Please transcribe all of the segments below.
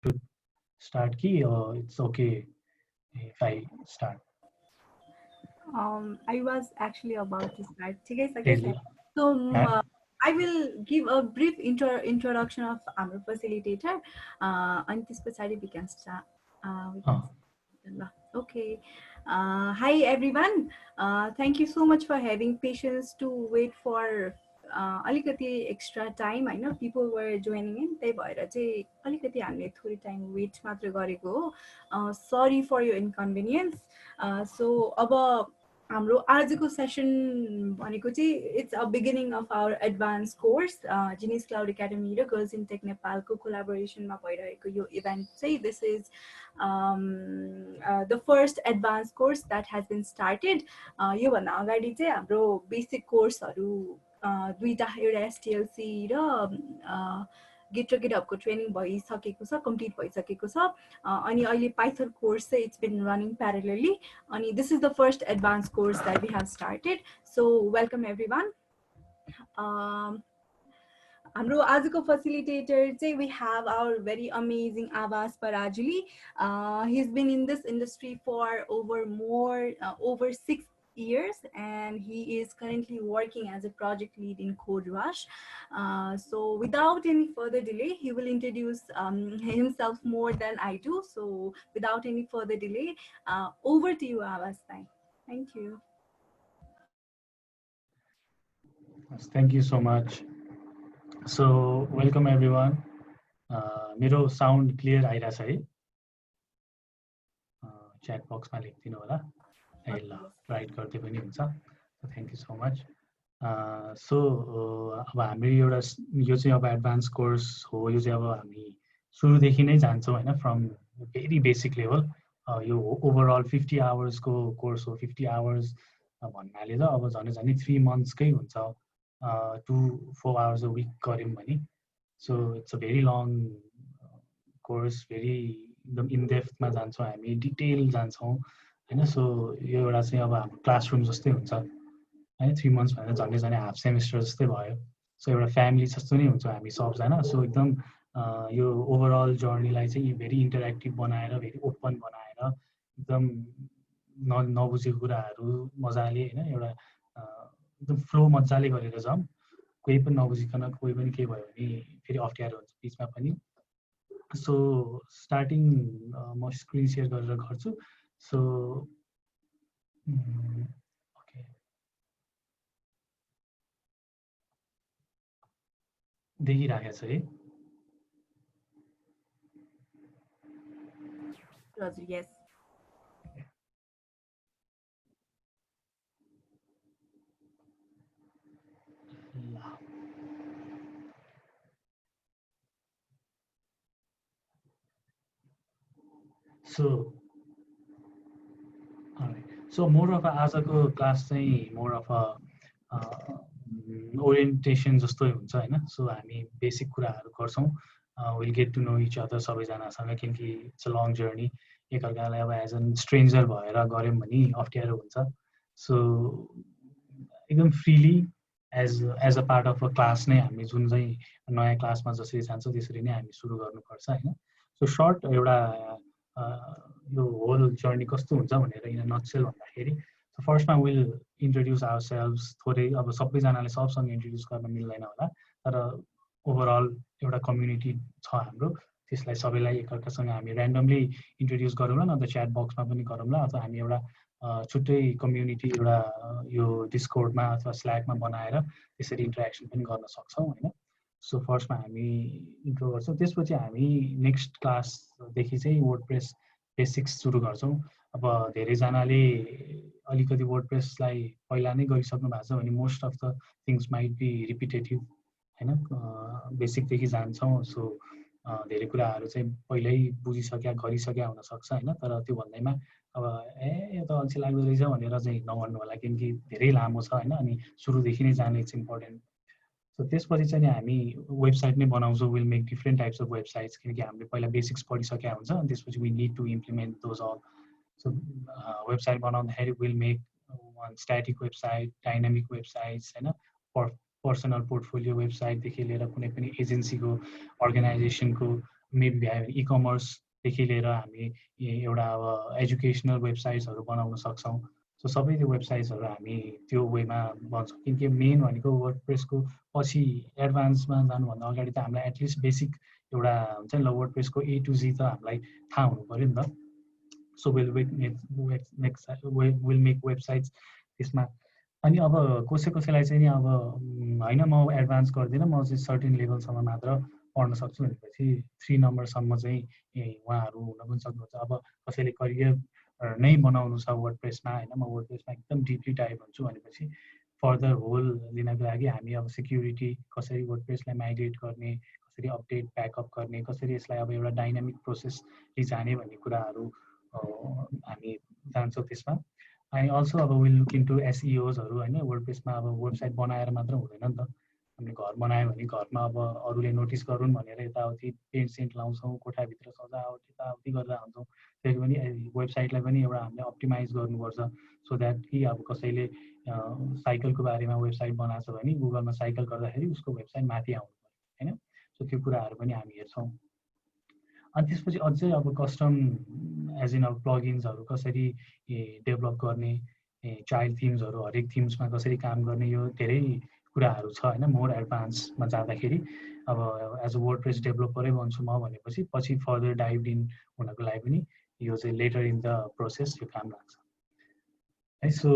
should start ki or it's okay if I start? I was actually about to start. ठीक है, सके Really? sir. So Huh? I will give a brief introduction of our facilitator. And this पछाडि we can start. We can Huh. start. Okay. Hi everyone. Thank you so much for having patience to wait for अलिकति extra time होइन. People were joining in, त्यही भएर चाहिँ अलिकति हामीले थोरै time weight मात्र गरेको हो. सरी फर यो इन्कन्भिनियन्स. सो अब हाम्रो आजको सेसन भनेको चाहिँ it's a beginning of our advance course. Genese cloud academy र गर्ल्स इन टेक नेपालको कोलाबोरेसनमा भइरहेको यो इभेन्ट चाहिँ this is the first advance course that has been started. योभन्दा अगाडि चाहिँ हाम्रो बेसिक कोर्सहरू दुईवटा, एउटा एसटिएलसी र गेट र गेटअपको ट्रेनिङ भइसकेको छ, कम्प्लिट भइसकेको छ. अनि अहिले पाइथन कोर्स चाहिँ इट्स बिन रनिङ प्यारलली. अनि this is the first advance course that we have started. So welcome everyone. हाम्रो आजको facilitator चाहिँ we have our very amazing Abbas Parajuli. He's been in this industry for over 6 years, and he is currently working as a project lead in CodeRush. So without any further delay, he will introduce himself more than I do. So without any further delay, over to you, Abbas. Thank you. Thank you so much. So welcome everyone. मेरो sound clear आइरहेछ है? Chat बक्समा लेखिदिनु होला. ए ल, right गर्दै पनि हुन्छ. Thank you so much. So अब हामी एउटा यो चाहिँ अब एडभान्स कोर्स हो. यो चाहिँ अब हामी सुरुदेखि नै जान्छौँ होइन, फ्रम भेरी बेसिक लेभल. यो ओभरअल 50 आवर्सको कोर्स हो. 50 आवर्स भन्नाले त अब झन् 3 मन्थ्सकै हुन्छ. 2-4 hours a week गऱ्यौँ भने. So it's a very long course. Very एकदम इनडेप्थमा जान्छौँ हामी, डिटेल जान्छौँ होइन. सो यो एउटा चाहिँ अब हाम्रो क्लासरुम जस्तै हुन्छ होइन. 3 months भनेर झन्डै हाफ सेमिस्टर जस्तै भयो. सो एउटा फ्यामिली जस्तो नै हुन्छ हामी सबजना. सो एकदम यो ओभरअल जर्नीलाई चाहिँ भेरी इन्टरेक्टिभ बनाएर, भेरी ओपन बनाएर, एकदम नबुझेको कुराहरू मजाले होइन, एउटा एकदम फ्लो मजाले गरेर जाउँ. कोही पनि नबुझिकन कोही पनि के भयो भने फेरि अप्ठ्यारो हुन्छ बिचमा पनि. सो स्टार्टिङ म स्क्रिन सेयर गरेर गर्छु. सो ओके, देखिराखेको छ है? Yes. So more of a आजको क्लास चाहिँ मोर अफ अ ओरिएन्टेसन जस्तै हुन्छ होइन. सो हामी बेसिक कुराहरू गर्छौँ. Will get to know each other सबैजनासँग, किनकि इट्स अ लङ जर्नी. एकअर्कालाई अब एज एन स्ट्रेन्जर भएर गऱ्यौँ भने अप्ठ्यारो हुन्छ. सो एकदम freely as a part of a class नै हामी जुन चाहिँ नयाँ क्लासमा जसरी जान्छौँ त्यसरी नै हामी सुरु गर्नुपर्छ होइन. सो सर्ट एउटा यो होल जर्नी कस्तो हुन्छ भनेर इन नटसेल भन्दाखेरि, सो फर्स्टमा विल इन्ट्रोड्युस आवर सेल्भ्स. थोरै अब सबैजनाले सबसँग इन्ट्रोड्युस गर्न मिल्दैन होला, तर ओभरअल एउटा कम्युनिटी छ हाम्रो. त्यसलाई सबैलाई एकअर्कासँग हामी ऱ्यान्डमली इन्ट्रोड्युस गरौँला, न त च्याट बक्समा पनि गरौँला, अथवा हामी एउटा छुट्टै कम्युनिटी एउटा यो डिस्कोर्डमा अथवा स्ल्याकमा बनाएर त्यसरी इन्टरेक्सन पनि गर्न सक्छौँ होइन. सो फर्स्टमा हामी इन्ट्रो गर्छौँ. त्यसपछि हामी नेक्स्ट क्लासदेखि चाहिँ वर्डप्रेस बेसिक्स सुरु गर्छौँ. अब धेरैजनाले अलिकति वर्डप्रेसलाई पहिला नै गरिसक्नु भएको छ भने most of the things might be repetitive होइन. बेसिकदेखि जान्छौँ. सो धेरै कुराहरू चाहिँ पहिल्यै बुझिसक्या गरिसक्या हुनसक्छ होइन. तर त्यो भन्दैमा अब यो त अल्छी लाग्दो रहेछ भनेर चाहिँ नगर्नु होला, किनकि धेरै लामो छ होइन. अनि सुरुदेखि नै जाने इट्स इम्पोर्टेन्ट. सो त्यसपछि चाहिँ हामी वेबसाइट नै बनाउँछौँ. Will make different types of websites, किनकि हामीले पहिला बेसिक्स पढिसकेका हुन्छ. अनि त्यसपछि we need to implement those all. So website बनाउँदाखेरि will make one static website, dynamic websites होइन, पर्सनल पोर्टफोलियो वेबसाइटदेखि लिएर कुनै पनि एजेन्सीको, अर्गनाइजेसनको मेबी ई-कमर्सदेखि लिएर हामी एउटा अब एजुकेसनल वेबसाइट्सहरू बनाउन सक्छौँ। सो सबै त्यो वेबसाइट्सहरू हामी त्यो वेमा बन्छौँ, किनकि मेन भनेको वर्डप्रेसको पछि एडभान्समा जानुभन्दा अगाडि त हामीलाई एटलिस्ट बेसिक एउटा हुन्छ नि ल वर्डप्रेसको A to Z त हामीलाई थाहा हुनु पऱ्यो नि त। सो विल मेक वेबसाइट्स त्यसमा। अनि अब कसैलाई चाहिँ नि अब होइन म एडभान्स गर्दिनँ, म चाहिँ सर्टेन लेभलसम्म मात्र पढ्न सक्छु भनेपछि 3 नम्बरसम्म चाहिँ उहाँहरू हुन पनि सक्नुहुन्छ। अब कसैले करियर नै बनाउनु छ वर्डप्रेसमा होइन, म वर्डप्रेसमा एकदम डिपली डाइभ हुन्छु भनेपछि फर्दर होल लिनको लागि हामी अब सेक्युरिटी कसरी वर्डप्रेसलाई माइग्रेट गर्ने, कसरी अपडेट ब्याकअप गर्ने, कसरी यसलाई अब एउटा डाइनामिक प्रोसेसले जाने भन्ने कुराहरू हामी जान्छौँ त्यसमा। अनि अल्सो अब विल लुक इन्टु SEOsहरू होइन। वर्डप्रेसमा अब वेबसाइट बनाएर मात्र हुँदैन नि त, हामीले घर बनायो भने घरमा अब अरूले नोटिस गरून् भनेर यताउति पेन्ट सेन्ट लाउँछौँ, कोठाभित्र सजावट यताउति गरेर हाल्छौँ। त्यसले पनि वेबसाइटलाई पनि एउटा हामीले अप्टिमाइज गर्नुपर्छ, सो द्याट कि अब कसैले साइकलको बारेमा वेबसाइट बनाएको छ भने गुगलमा साइकल गर्दाखेरि उसको वेबसाइट माथि आउनु पर्यो होइन। सो त्यो कुराहरू पनि हामी हेर्छौँ। अनि त्यसपछि अझै अब कस्टम एज इन अब प्लगइन्सहरू कसरी डेभलप गर्ने, चाइल्ड थिम्सहरू हरेक थिम्समा कसरी काम गर्ने, यो धेरै कुराहरू छ होइन। मोर एडभान्समा जाँदाखेरि अब एज अ वर्डप्रेस डेभलपरै बन्छु म भनेपछि पछि फर्दर डाइभ इन हुनको लागि पनि यो चाहिँ लेटर इन द प्रोसेस यो काम लाग्छ है। सो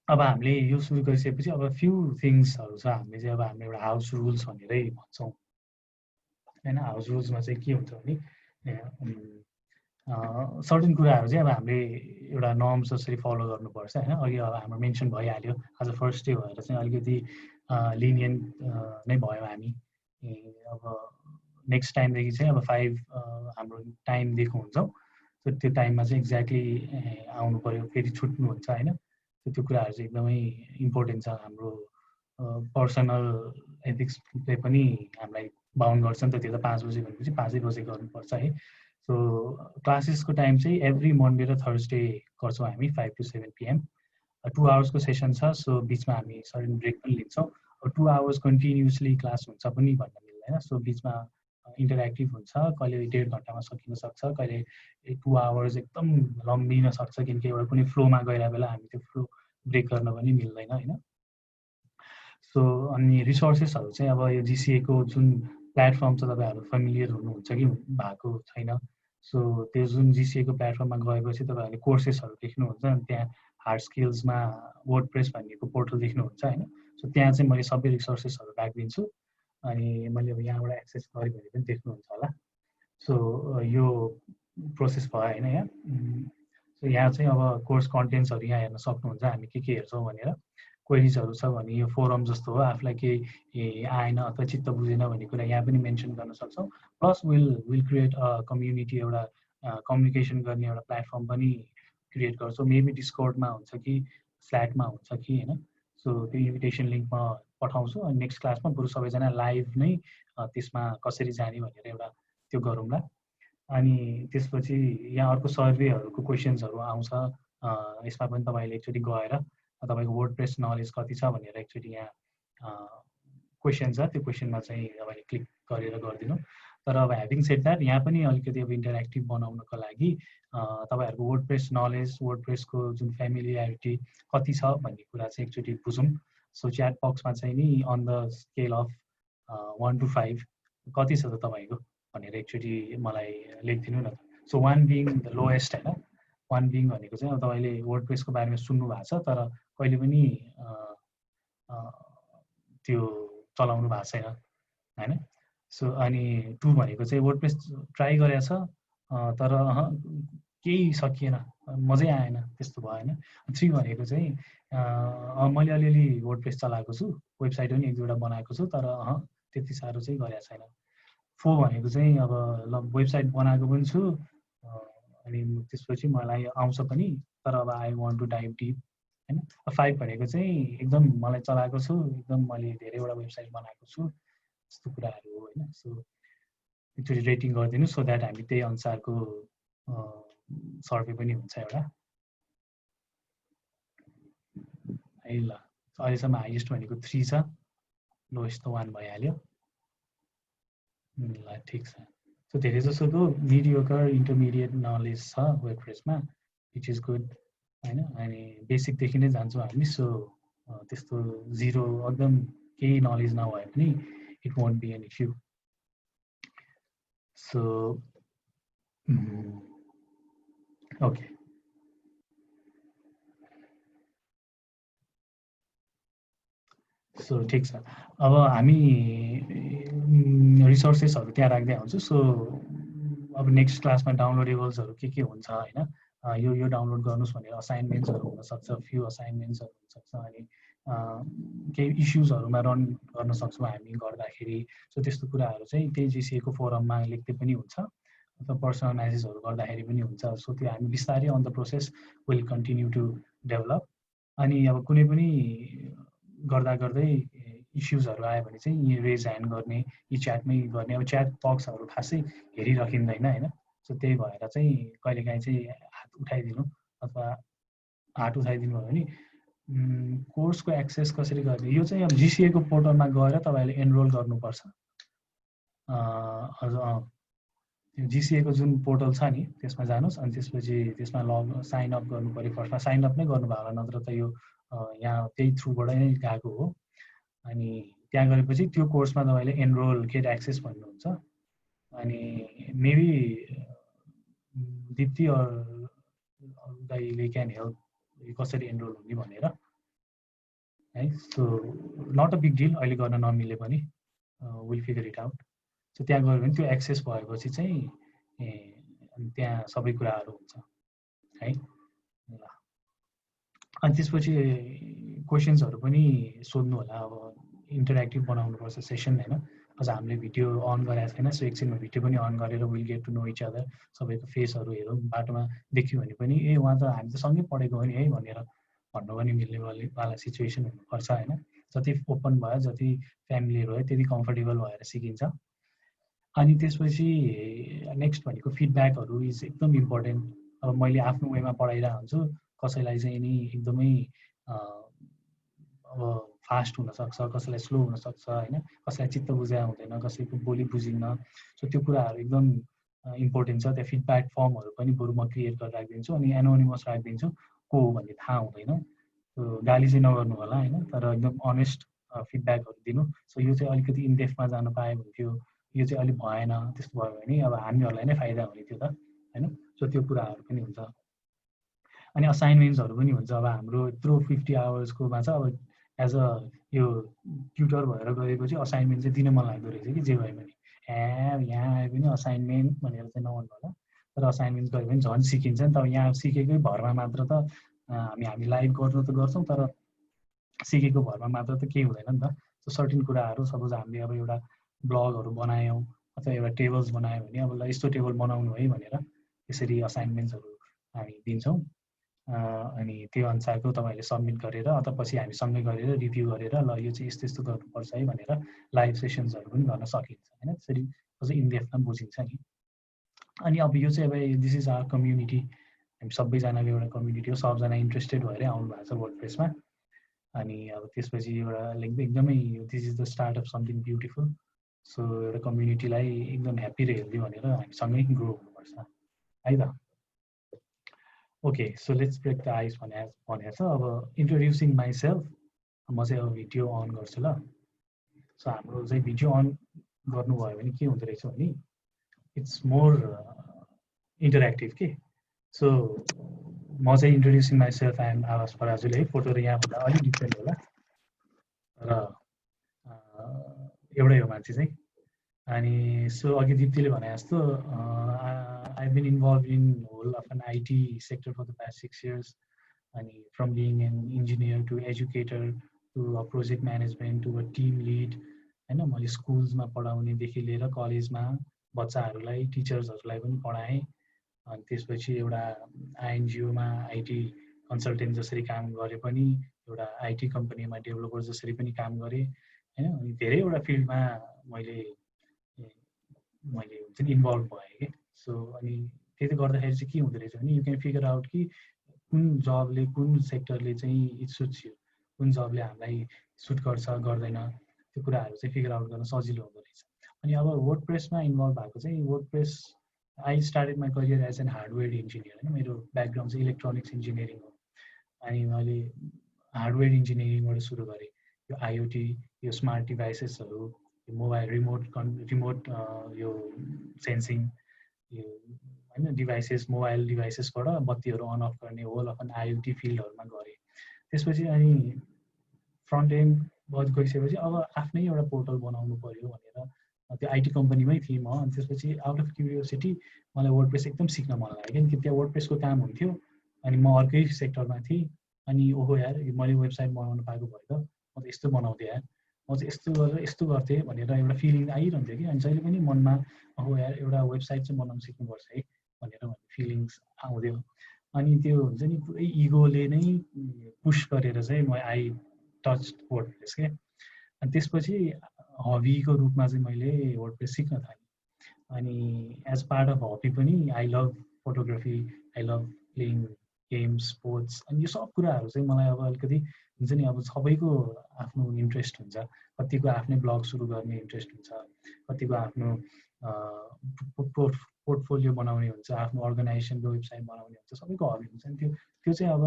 अब हामीले यो सुरु गरिसकेपछि अब फ्यु थिङ्सहरू छ, हामीले चाहिँ अब हामीले एउटा हाउस रुल्स भनेरै भन्छौँ होइन। हाउस रुल्समा चाहिँ के हुन्छ भने सर्टेन कुराहरू चाहिँ अब हामीले एउटा नर्म्स जसरी फलो गर्नुपर्छ होइन। अघि अब हाम्रो मेन्सन भइहाल्यो, आज फर्स्ट डे भएर चाहिँ अलिकति लिनियन्ट नै भयो हामी। अब नेक्स्ट टाइमदेखि चाहिँ अब 5 हाम्रो टाइम दिएको हुन्छौँ, त्यो टाइममा चाहिँ एक्ज्याक्टली आउनु पऱ्यो, फेरि छुट्नुहुन्छ होइन। त्यो कुराहरू चाहिँ एकदमै इम्पोर्टेन्ट छ। हाम्रो पर्सनल एथिक्सले पनि हामीलाई बााउन्ड गर्छ नि त, त्यो त 5 बजे भनेपछि 5 बजे गर्नुपर्छ है। सो क्लासेसको टाइम चाहिँ एभ्री मन्डे र थर्सडे गर्छौँ हामी 5 to 7 PM। 2 आवर्सको सेसन छ, सो बिचमा हामी सर्टेन ब्रेक पनि लिन्छौँ। 2 आवर्स कन्टिन्युसली क्लास हुन्छ पनि भन्न मिल्दैन, सो बिचमा इन्टरेक्टिभ हुन्छ, कहिले 1.5 घन्टामा सकिन सक्छ, कहिले 2 आवर्स एकदम लम्बिन सक्छ, किनकि एउटा कुनै फ्लोमा गएर बेला हामी त्यो फ्लो ब्रेक गर्न पनि मिल्दैन होइन। सो अनि रिसोर्सेसहरू चाहिँ अब यो GCAको जुन प्लेटफर्म छ, तपाईँहरू फेमिलियर हुनुहुन्छ कि भएको छैन। सो त्यो जुन GCAको प्लेटफर्ममा गएपछि तपाईँहरूले कोर्सेसहरू देख्नुहुन्छ, अनि त्यहाँ हार्ड स्किल्समा वर्डप्रेस भन्नेको पोर्टल देख्नुहुन्छ होइन। सो त्यहाँ चाहिँ मैले सबै रिसोर्सेसहरू राखिदिन्छु, अनि मैले अब यहाँबाट एक्सेस गरेँ भने पनि देख्नुहुन्छ होला। सो यो प्रोसेस भयो होइन यहाँ। सो यहाँ चाहिँ अब कोर्स कन्टेन्ट्सहरू यहाँ हेर्न सक्नुहुन्छ, हामी के हेर्छौँ भनेर। क्वेरिजहरू छ भने यो फोरम जस्तो हो, आफूलाई केही आएन अथवा चित्त बुझेन भन्ने कुरा यहाँ पनि मेन्सन गर्न सक्छौँ। Plus will create a community, एउटा कम्युनिकेसन गर्ने एउटा प्लेटफर्म पनि क्रिएट गर्छौँ। मेबी डिस्कर्डमा हुन्छ कि स्ल्याकमा हुन्छ कि होइन। सो त्यो इन्भिटेसन लिङ्क म पठाउँछु, अनि नेक्स्ट क्लासमा बरु सबैजना लाइभ नै त्यसमा कसरी जाने भनेर एउटा त्यो गरौँला। अनि त्यसपछि यहाँ अर्को सर्वेहरूको क्वेसन्सहरू आउँछ, यसमा पनि तपाईँले एकचोटि गएर तपाईँको वर्डप्रेस नलेज कति छ भनेर एकचोटि यहाँ क्वेसन छ, त्यो क्वेसनमा चाहिँ तपाईँले क्लिक गरेर गरिदिनु। तर अब ह्याभिङ सेड द्याट यहाँ पनि अलिकति अब इन्टरेक्टिभ बनाउनको लागि तपाईँहरूको वर्डप्रेस नलेज, वर्डप्रेसको जुन फ्यामिलियरिटी कति छ भन्ने कुरा चाहिँ एकचोटि बुझौँ। सो च्याट बक्समा चाहिँ नि on the scale of 1 to 5 कति छ त तपाईँको भनेर एकचोटि मलाई लेखिदिनु न। सो 1 बिङ द लोएस्ट होइन। 1 बिङ भनेको चाहिँ अब तपाईँले वर्डप्रेसको बारेमा सुन्नु भएको छ तर कहिले पनि त्यो चलाउनु भएको छैन होइन। सो अनि 2 भनेको चाहिँ वर्डप्रेस ट्राई गरेको छ तर केही सकिएन, मजै आएन, त्यस्तो भयो होइन। 3 भनेको चाहिँ मैले अलिअलि वर्डप्रेस चलाएको छु, वेबसाइट पनि 1-2वटा बनाएको छु तर त्यति साह्रो चाहिँ गरेको छैन। 4 भनेको चाहिँ अब ल वेबसाइट बनाएको पनि छु अनि त्यसपछि मलाई आउँछ पनि तर अब I want to dive deep होइन। 5 भनेको चाहिँ एकदम मलाई चलाएको छु, एकदम मैले धेरैवटा वेबसाइट बनाएको छु, यस्तो कुराहरू हो होइन। सो एकचोटि रेटिङ गरिदिनु सो द्याट हामी त्यही अनुसारको सर्वे पनि हुन्छ एउटा है। ल अहिलेसम्म हाइएस्ट भनेको 3 छ, लोएस्ट त 1 भइहाल्यो। ल ठिक छ। सो धेरै जसोको मिडियोकर इन्टरमिडिएट नलेज छ वर्डप्रेसमा, विच इज गुड होइन। अनि बेसिकदेखि नै जान्छौँ हामी। सो त्यस्तो जिरो एकदम केही नलेज नभए पनि it won't be an issue. So okay, so ठिक छ। अब हामी रिसोर्सेसहरू त्यहाँ राख्दै आउँछु। सो अब नेक्स्ट क्लासमा डाउनलोडेबल्सहरू के हुन्छ होइन, यो डाउनलोड गर्नुहोस् भनेर असाइनमेन्ट्सहरू हुनसक्छ, फ्यु असाइनमेन्ट्सहरू हुनसक्छ, अनि केही इस्युजहरूमा रन गर्न सक्छौँ हामी गर्दाखेरि। सो त्यस्तो कुराहरू चाहिँ त्यही जिसिएको फोरममा लेख्दै पनि हुन्छ, अथवा पर्सनल म्यासेजहरू गर्दाखेरि पनि हुन्छ। सो त्यो हामी बिस्तारै on the process will continue to develop. अनि अब कुनै पनि गर्दा गर्दै इस्युजहरू आयो भने चाहिँ यी रेज ह्यान्ड गर्ने, यी च्याटमै गर्ने। अब च्याट बक्सहरू खासै हेरिराखिँदैन होइन। सो त्यही भएर चाहिँ कहिलेकाहीँ चाहिँ हात उठाइदिनु, अथवा हात उठाइदिनु भयो भने कोर्सको एक्सेस कसरी गर्ने, यो चाहिँ अब जिसिएको पोर्टलमा गएर तपाईँले एनरोल गर्नुपर्छ। जिसिएको जुन पोर्टल छ नि त्यसमा जानुहोस्, अनि त्यसपछि त्यसमा लग साइन अप गर्नु पऱ्यो। फर्स्टमा साइन अप नै गर्नुभयो होला, नत्र त यो यहाँ त्यही थ्रुबाट नै गएको हो। अनि त्यहाँ गएपछि त्यो कोर्समा तपाईँले एनरोल गेट एक्सेस भन्नुहुन्छ। अनि मेबी दिप्ती दाइले क्यान हेल्प कसरी एनरोल हुने भनेर है। So not a big deal, अहिले गर्न नमिले पनि will figure it out. So त्यहाँ गयो भने त्यो एक्सेस भएपछि चाहिँ त्यहाँ सबै कुराहरू हुन्छ है। ल अनि त्यसपछि क्वेसन्सहरू पनि सोध्नु होला। अब इन्टरेक्टिभ बनाउनुपर्छ सेसन होइन। अझ हामीले भिडियो अन गरेको छैन, सो एकछिनमा भिडियो पनि अन गरेर will get to know each other. सबैको फेसहरू हेरौँ, बाटोमा देख्यो भने पनि ए उहाँ त हामी त सँगै पढेको हो नि है भनेर भन्नु पनि मिल्ने वाला सिचुएसन हुनुपर्छ होइन। जति ओपन भयो, जति फ्यामिलियर भयो, त्यति कम्फर्टेबल भएर सिकिन्छ। अनि त्यसपछि नेक्स्ट भनेको फिडब्याकहरू इज एकदम इम्पोर्टेन्ट। अब मैले आफ्नो वेमा पढाइरहेको हुन्छु, कसैलाई चाहिँ नि एकदमै अब फास्ट हुनसक्छ, कसैलाई स्लो हुनसक्छ होइन, कसैलाई चित्त बुझाइ हुँदैन, कसैको बोली बुझिन्न। सो त्यो कुराहरू एकदम इम्पोर्टेन्ट छ। त्यहाँ फिडब्याक फर्महरू पनि बरु म क्रिएट गरेर राखिदिन्छु, अनि एनोनिमस राखिदिन्छु, को हो भन्ने थाहा हुँदैन। गाली चाहिँ नगर्नु होला होइन, तर एकदम अनेस्ट फिडब्याकहरू दिनु। सो यो चाहिँ अलिकति इनडेप्थमा जानु पायो भने थियो, यो चाहिँ अलिक भएन, त्यस्तो भयो भने अब हामीहरूलाई नै फाइदा हुने थियो त होइन। सो त्यो कुराहरू पनि हुन्छ। अनि असाइनमेन्ट्सहरू पनि हुन्छ। अब हाम्रो यत्रो 50 आवर्सकोमा छ, अब एज अ यो ट्युटर भएर गएपछि असाइनमेन्ट चाहिँ दिन मन लाग्दो रहेछ कि जे भयो भने। यहाँ आयो भने असाइनमेन्ट भनेर चाहिँ नभन्नु होला, तर असाइनमेन्ट गऱ्यो भने झन् सिकिन्छ नि त। यहाँ सिकेकै भरमा मात्र त हामी लाइभ गर्नु त गर्छौँ, तर सिकेको भरमा मात्र त केही हुँदैन नि त। सो सर्टिन कुराहरू सपोज हामीले अब एउटा ब्लगहरू बनायौँ अथवा एउटा टेबल्स बनायो भने अब ल यस्तो टेबल बनाउनु है भनेर त्यसरी असाइनमेन्ट्सहरू हामी दिन्छौँ। अनि त्यो अनुसारको तपाईँहरूले सब्मिट गरेर अथवा पछि हामी सँगै गरेर रिभ्यू गरेर ल यो चाहिँ यस्तो यस्तो गर्नुपर्छ है भनेर लाइभ सेसन्सहरू पनि गर्न सकिन्छ होइन। त्यसरी अझै इनडेप्थमा बुझिन्छ नि। अनि अब यो चाहिँ अब दिस इज आवर कम्युनिटी, हामी सबैजनाको एउटा कम्युनिटी हो, सबजना इन्ट्रेस्टेड भएरै आउनु भएको छ वर्डप्रेसमा। अनि अब त्यसपछि एउटा एकदमै this is the start of something beautiful. So एउटा कम्युनिटीलाई एकदम ह्याप्पी र हेल्दी भनेर हामीसँगै ग्रो हुनुपर्छ है त। Okay, so let's break the ice भनेर छ। अब इन्ट्रोड्युसिङ माइसेल्फ, म चाहिँ अब भिडियो अन गर्छु ल। सो हाम्रो चाहिँ भिडियो अन गर्नुभयो भने के हुँदो रहेछ भने इट्स मोर इन्टरेक्टिभ के। सो म चाहिँ इन्ट्रोड्युसिङ माइसेल्फ, आइ एम आवाज पराजुले है। फोटो त यहाँभन्दा अलिक डिफ्रेन्ट होला, र एउटै हो मान्छे चाहिँ। अनि सो अघि दिप्तीले भने जस्तो I been involve in whole of an IT sector for the past 6 years। अनि from being an engineer to educator to a project management to a team lead होइन। मैले स्कुल्समा पढाउनेदेखि लिएर कलेजमा बच्चाहरूलाई, टिचर्सहरूलाई पनि पढाएँ। अनि त्यसपछि एउटा आइएनजिओमा आइटी कन्सल्टेन्ट जसरी काम गरे पनि, एउटा आइटी कम्पनीमा डेभलपर जसरी पनि काम गरेँ होइन। अनि धेरैवटा फिल्डमा मैले हुन्छ नि इन्भल्भ भएँ कि। सो अनि त्यति गर्दाखेरि चाहिँ के हुँदो रहेछ भने यु क्यान फिगर आउट कि कुन जबले, कुन सेक्टरले चाहिँ इट सुट्स यु, कुन जबले हामीलाई सुट गर्छ गर्दैन, त्यो कुराहरू चाहिँ फिगर आउट गर्न सजिलो हुँदो रहेछ। अनि अब वर्डप्रेसमा इन्भल्भ भएको चाहिँ WordPress I started my career as an hardware engineer होइन मेरो ब्याकग्राउन्ड चाहिँ इलेक्ट्रोनिक्स इन्जिनियरिङ हो अनि मैले हार्डवेयर इन्जिनियरिङबाट सुरु गरेँ यो आइओटी यो स्मार्ट डिभाइसेसहरू यो मोबाइल रिमोट यो सेन्सिङ यो होइन डिभाइसेस मोबाइल डिभाइसेसबाट बत्तीहरू अन अफ गर्ने होल अफ एन आइओटी फिल्डहरूमा गरेँ त्यसपछि अनि फ्रन्ट एन्ड बहुत गइसकेपछि अब आफ्नै एउटा पोर्टल बनाउनु पर्यो भनेर त्यो आइटी कम्पनीमै थिएँ म अनि त्यसपछि आउट अफ क्युरियोसिटी मलाई वर्डप्रेस एकदम सिक्न मन लाग्यो किनकि त्यहाँ वर्डप्रेसको काम हुन्थ्यो अनि म अर्कै सेक्टरमा थिएँ अनि ओहो यार मैले वेबसाइट बनाउनु पाएको भयो त म त यस्तो बनाउँथेँ यार म चाहिँ यस्तो गरेर यस्तो गर्थेँ भनेर एउटा फिलिङ आइरहन्थ्यो कि अनि जहिले पनि मनमा ओहो यार एउटा वेबसाइट चाहिँ बनाउनु सिक्नुपर्छ है भनेर फिलिङ्स आउँथ्यो अनि त्यो हुन्छ नि पुरै इगोले नै पुस गरेर चाहिँ म आई टच वर्डप्रेस के अनि त्यसपछि हबीको रूपमा चाहिँ मैले वर्डप्रेस सिक्न थालेँ अनि एज पार्ट अफ हबी पनि I love photography I love playing games sports अनि यो सब कुराहरू चाहिँ मलाई अब अलिकति हुन्छ नि अब सबैको आफ्नो इन्ट्रेस्ट हुन्छ कतिको आफ्नै ब्लग सुरु गर्ने इन्ट्रेस्ट हुन्छ कतिको आफ्नो पोर्टफोलियो बनाउने हुन्छ आफ्नो अर्गनाइजेसनको वेबसाइट बनाउने हुन्छ सबैको हबी हुन्छ नि त्यो चाहिँ अब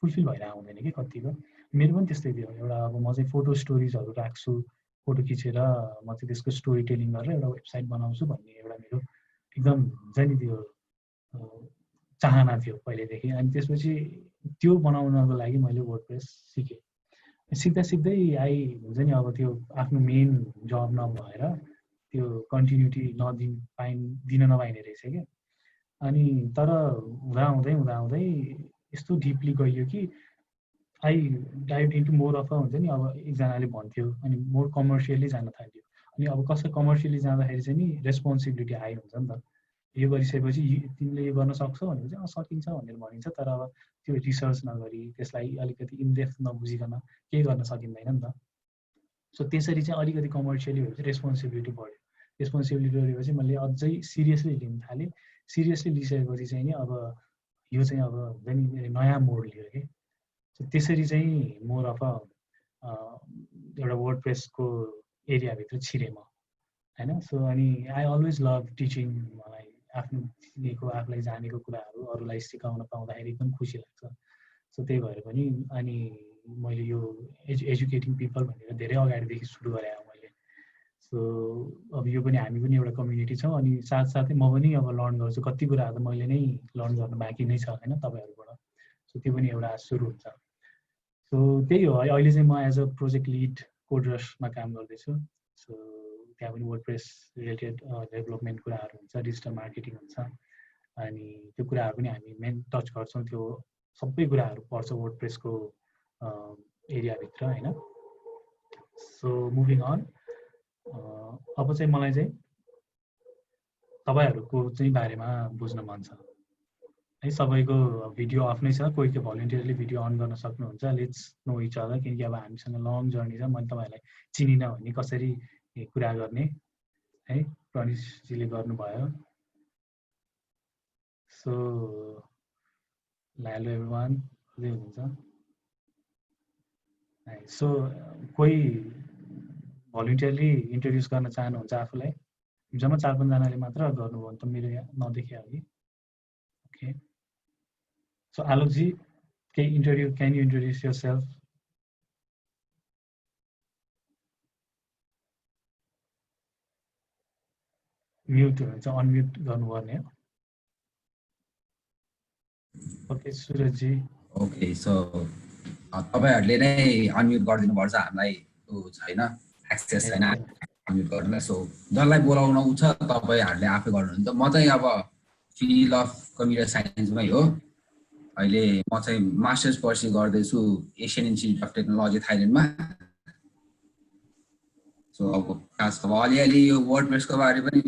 फुलफिल भएर आउँदैन कि कतिको मेरो पनि त्यस्तै थियो एउटा अब म चाहिँ फोटो स्टोरिजहरू राख्छु फोटो खिचेर म चाहिँ त्यसको स्टोरी टेलिङ गरेर एउटा वेबसाइट बनाउँछु भन्ने एउटा मेरो एकदम हुन्छ नि त्यो चाहना थियो पहिलेदेखि अनि त्यसपछि त्यो बनाउनको लागि मैले वर्डप्रेस सिकेँ सिक्दा सिक्दै आई हुन्छ नि अब त्यो आफ्नो मेन जब नभएर त्यो कन्टिन्युटी दिन नपाइने रहेछ क्या अनि तर हुँदाहुँदै यस्तो डिपली गइयो कि I dive into more of हुन्छ नि अब एकजनाले भन्थ्यो अनि मोर कमर्सियली जान थाल्यो अनि अब कसै कमर्सियली जाँदाखेरि चाहिँ नि रेस्पोन्सिबिलिटी हाई हुन्छ नि त यो गरिसकेपछि तिमीले यो गर्न सक्छौ भनेपछि सकिन्छ भनेर भनिन्छ तर अब त्यो रिसर्च नगरी त्यसलाई अलिकति इनडेप्थ नबुझिकन केही गर्न सकिँदैन नि त सो त्यसरी चाहिँ अलिकति कमर्सियली भएपछि रेस्पोन्सिबिलिटी बढ्यो रेस्पोन्सिबिलिटी बढेपछि मैले अझै सिरियसली लिन थालेँ सिरियसली लिइसकेपछि चाहिँ नि अब यो चाहिँ अब हुन्छ नि नयाँ मोड लियो कि सो त्यसरी चाहिँ मोर अफ एउटा वर्डप्रेसको एरियाभित्र छिरेँ म होइन सो अनि आई अलवेज लभ टिचिङ मलाई आफ्नो चिनेको आफूलाई जानेको कुराहरू अरूलाई सिकाउन पाउँदाखेरि एकदम खुसी लाग्छ सो त्यही भएर पनि अनि मैले यो एजुकेटिङ पिपल भनेर धेरै अगाडिदेखि सुरु गरेँ मैले सो अब यो पनि हामी पनि एउटा कम्युनिटी छौँ अनि साथसाथै म पनि अब लर्न गर्छु कति कुराहरू त मैले नै लर्न गर्नु बाँकी नै छ होइन तपाईँहरूबाट सो त्यो पनि एउटा सुरु हुन्छ सो त्यही हो अहिले चाहिँ म एज अ प्रोजेक्ट लिड कोडरसमा काम गर्दैछु सो त्यहाँ पनि वर्डप्रेस रिलेटेड डेभलपमेन्ट कुराहरू हुन्छ डिजिटल मार्केटिङ हुन्छ अनि त्यो कुराहरू पनि हामी मेन टच गर्छौँ त्यो सबै कुराहरू पर्छ वर्डप्रेसको एरियाभित्र होइन सो मुभिङ अन अब चाहिँ मलाई चाहिँ तपाईँहरूको चाहिँ बारेमा बुझ्न मन छ है सबैको भिडियो आफ्नै छ कोही कोही भलिन्टियरली भिडियो अन गर्न सक्नुहुन्छ लेट्स नो इच अदर किनकि अब हामीसँग लङ जर्नी छ मैले तपाईँहरूलाई चिनिनँ भने कसरी कुरा गर्ने है प्रणेशजीले गर्नुभयो सो हेलो एभ्रिवान खुदै हुनुहुन्छ सो कोही भलिन्टियरली इन्ट्रोड्युस गर्न चाहनुहुन्छ आफूलाई जम्मा 4-5 जनाले मात्र गर्नुभयो भने त मेरो यहाँ नदेखे अघि ओके सो आलोकजी can you introduce yourself mute हुन्छ अनम्युट गर्नुपर्ने हो ओके सुरजजी ओके सो तपाईहरुले नै अनम्युट गरिदिनु पर्छ हामीलाई छैन एक्सेस छैन अनम्युट गर्न सो जसलाई बोलाउन उ छ तपाईहरुले आफै गर्नुहुन्छ म चाहिँ अब फिल्ड अफ कम्प्युटर साइन्समै हो अहिले म चाहिँ मास्टर्स पर्सी गर्दै छु एसियन इन्स्टिट्युट अफ टेक्नोलोजी थाइल्यान्डमा सो अब खास अब अलिअलि यो वर्डप्रेसको बारे पनि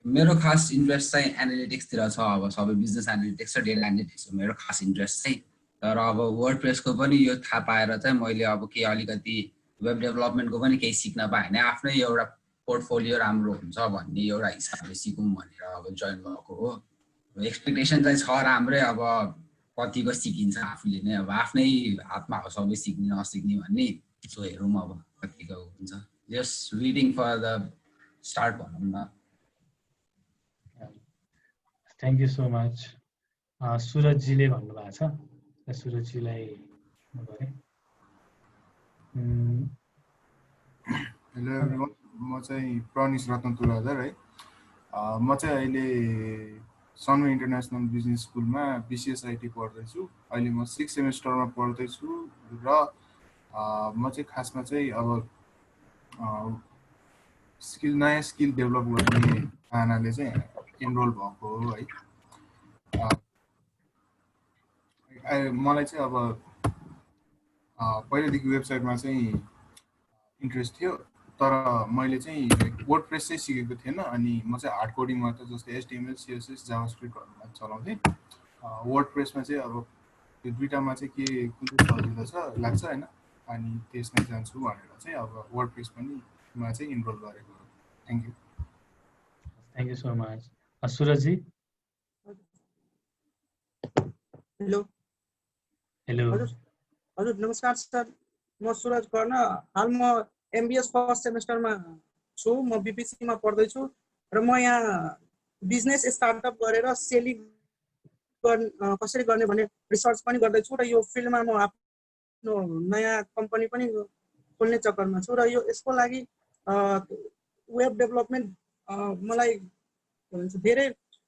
मेरो खास इन्ट्रेस्ट चाहिँ एनालिटिक्सतिर छ अब सबै बिजनेस एनालिटिक्स र डेटा एनालिटिक्स हो मेरो खास इन्ट्रेस्ट चाहिँ तर अब वर्डप्रेसको पनि यो थाहा पाएर चाहिँ मैले अब के अलिकति वेब डेभलपमेन्टको पनि केही सिक्न पाएँ भने आफ्नै एउटा पोर्टफोलियो राम्रो हुन्छ भन्ने एउटा हिसाबले सिकौँ भनेर अब जोइन भएको हो एक्सपेक्टेसन चाहिँ छ राम्रै अब कतिको सिकिन्छ आफूले नै अब आफ्नै हातमा हो सबै सिक्ने नसिक्ने भन्ने सो हेरौँ अब कतिको हुन्छ just waiting for the start भनौँ न। Thank you so much. सुरजजीले भन्नुभएको छ, सुरजजीलाई गरेँ। हेलो एभ्रिवान, म चाहिँ प्रनिस रत्न तुलाधर है। म चाहिँ अहिले सनवे इन्टरनेसनल बिजनेस स्कुलमा BCSIT पढ्दैछु। अहिले म 6th सेमेस्टरमा पढ्दैछु र म चाहिँ खासमा चाहिँ अब नयाँ स्किल डेभलप गर्ने चाहनाले चाहिँ इनरोल भएको हो है। मलाई चाहिँ अब पहिलेदेखि वेबसाइटमा चाहिँ इन्ट्रेस्ट थियो, तर मैले चाहिँ वर्डप्रेस चाहिँ सिकेको थिएन। अनि म चाहिँ हार्ड कोडिङमा त जस्तै HTML, CSS, जाभास्क्रिप्टहरूमा चलाउँथेँ। वर्डप्रेसमा चाहिँ अब त्यो दुईटामा चाहिँ के कुन चाहिँ सजिलो लाग्छ होइन, अनि त्यसमा जान्छु भनेर चाहिँ अब वर्डप्रेस पनि मा चाहिँ इनरोल गरेको हो। Thank you. Thank you so much. सुरजजी। हेलो हेलो हजुर नमस्कार सर, म सुरज कर्ण। हाल म MBS फर्स्ट सेमेस्टरमा छु, म BPC मा पढ्दैछु र म यहाँ बिजनेस स्टार्टअप गरेर सेलिङ कसरी गर्ने भन्ने रिसर्च पनि गर्दैछु र यो फिल्डमा म आफ्नो नयाँ कम्पनी पनि खोल्ने चक्करमा छु। र यो यसको लागि वेब डेभलपमेन्ट मलाई धेरै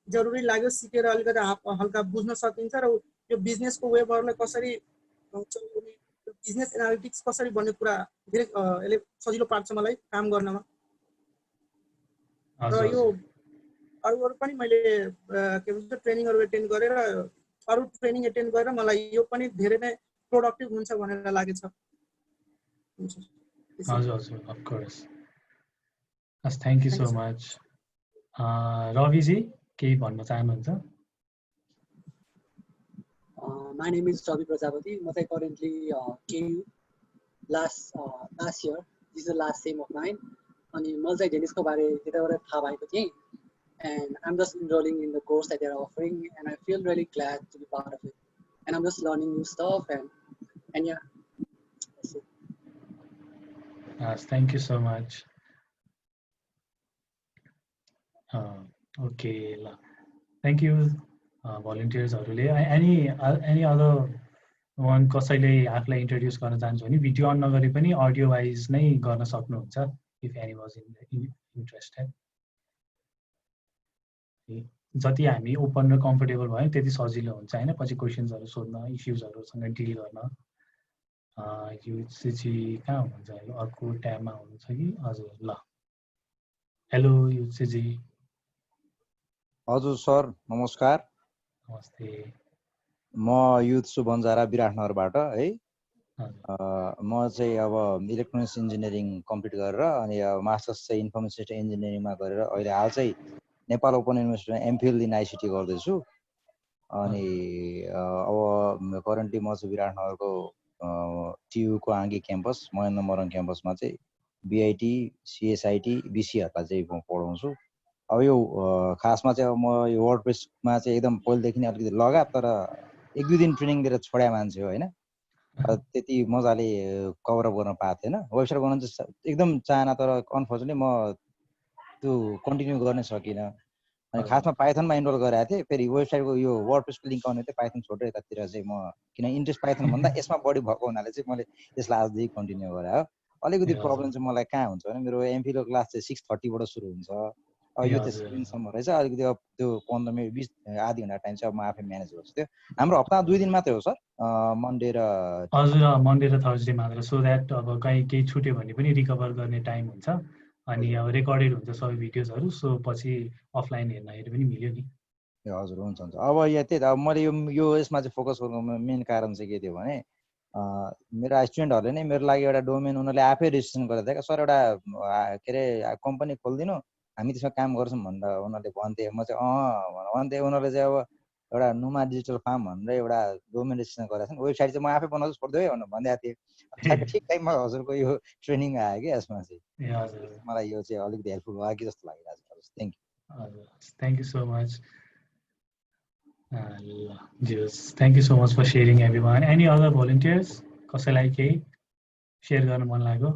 जरुरी लाग्यो, सिकेर अलिकति हल्का बुझ्न सकिन्छ र यो बिजनेसको वेबहरूलाई कसरी बिजनेस एनालिटिक्स कसरी भन्ने कुरा धेरै यसले सजिलो पार्छ मलाई काम गर्नमा। र यो अरू पनि मैले के भन्छ ट्रेनिङहरू एटेन्ड गरेर मलाई यो पनि धेरै नै प्रोडक्टिभ हुन्छ भनेर लागेछ। हजुर हजुर, of course. Thank you so much. रविजी केही भन्न चाहनुहुन्छ? My name is Ravi Prajapati. म चाहिँ currently KU last year, this is the last sem of mine. अनि मलाई चाहिँ जेनिसको बारे त्यताबाट थाहा भएको थिएँ, and I'm just enrolling in the course that they're offering, and I feel really glad to be part of it. And I'm just learning new stuff, and yeah. That's it. Thank you so much. Okay, thank you volunteersहरूले। any other one कसैले आफूलाई introduce गर्न चाहन्छ भने video on नगरी पनि audio wise नै गर्न सक्नुहुन्छ, if any was interested। जति हामी ओपन र कम्फर्टेबल भयो त्यति सजिलो हुन्छ होइन, पछि क्वेसन्सहरू सोध्न, इस्युजहरूसँग डिल गर्न। युसिजी कहाँ हुनुहुन्छ? अर्को ट्याबमा हुनुहुन्छ कि? हजुर, ल हेलो युसिजी। हजुर सर नमस्कार। नमस्ते। म युथ सुबन्जारा विराटनगरबाट है। म चाहिँ अब इलेक्ट्रोनिक्स इन्जिनियरिङ कम्प्लिट गरेर अनि मास्टर्स चाहिँ इन्फर्मेसन सिस्टम इन्जिनियरिङमा गरेर अहिले हाल चाहिँ नेपाल ओपन युनिभर्सिटीमा MPhil इन ICT गर्दैछु। अनि अब करेन्टली म चाहिँ विराटनगरको TU को आङ्गी क्याम्पस महेन्द्र मोरङ क्याम्पसमा चाहिँ BIT, CSIT, BCहरूलाई चाहिँ म पढाउँछु। अब यो खासमा चाहिँ अब म यो वर्डप्रेसमा चाहिँ एकदम पहिलेदेखि नै अलिकति लगाव, तर 1-2 दिन ट्रेनिङ दिएर छोड्या मान्छे हो होइन, त्यति मजाले कभर अप गर्न पाएको थिएन। वेबसाइट बनाउन चाहिँ एकदम चाहना, तर अनफर्चुनेटली म त्यो कन्टिन्यू गर्न सकिनँ। अनि खासमा पाइथनमा इनरोल गरेको थिएँ, फेरि वेबसाइटको यो वर्डप्रेसको लिङ्क आउने थियो, पाइथन छोडेर यतातिर चाहिँ म किन इन्ट्रेस्ट पाइथन भन्दा यसमा बढी भएको हुनाले चाहिँ मैले यसलाई आजदेखि कन्टिन्यू गरेँ हो। अलिकति प्रब्लम चाहिँ मलाई कहाँ हुन्छ भने मेरो MPhil को क्लास चाहिँ 6:30 बाट सुरु हुन्छ, यो चाहिँ 7 रहेछ। अलिकति अब त्यो 15 मिनट 20 आधी घन्टा टाइम चाहिँ अब म आफै म्यानेज गर्छु। त्यो हाम्रो हप्तामा 2 दिन मात्रै हो सर, मन्डे र हजुर, मन्डे र थर्सडे मात्र, सो द्याट अब केही छुट्यो भने पनि रिकभर गर्ने टाइम हुन्छ। अनि अब रेकर्डेड हुन्छ सबै भिडियोजहरू, सो पछि अफलाइन हेर्दाखेरि पनि मिल्यो नि। हजुर हुन्छ हुन्छ। अब यहाँ त्यही त अब मैले यो यसमा चाहिँ फोकस गर्नुको मेन कारण चाहिँ के थियो भने मेरो स्टुडेन्टहरूले नै मेरो लागि एउटा डोमेन उनीहरूले आफै रेजिस्ट्रेसन गरेको थियो क्या सर, एउटा के अरे कम्पनी खोलिदिनु हामी त्यसमा काम गर्छौँ भनेर उनीहरूले भन्थे। म चाहिँ भन्थे, उनीहरूले चाहिँ अब एउटा नुमा डिजिटल फार्म भनेर एउटा डोमेन रेजिस्ट्रेसन गरेको छ, वेबसाइट चाहिँ म आफै बनाउँछु छोड्दै भनेर भनिदिएको थिएँ। ठ्याक्कै ठिक टाइममा हजुरको यो ट्रेनिङ आयो कि यसमा चाहिँ मलाई यो चाहिँ अलिकति हेल्पफुल भयो कि जस्तो लागिरहेको छ। Thank you. हजुर, thank you so much. Thank you so much for sharing everyone. Any other volunteers? कसैलाई केही सेयर गर्न मन लाग्यो?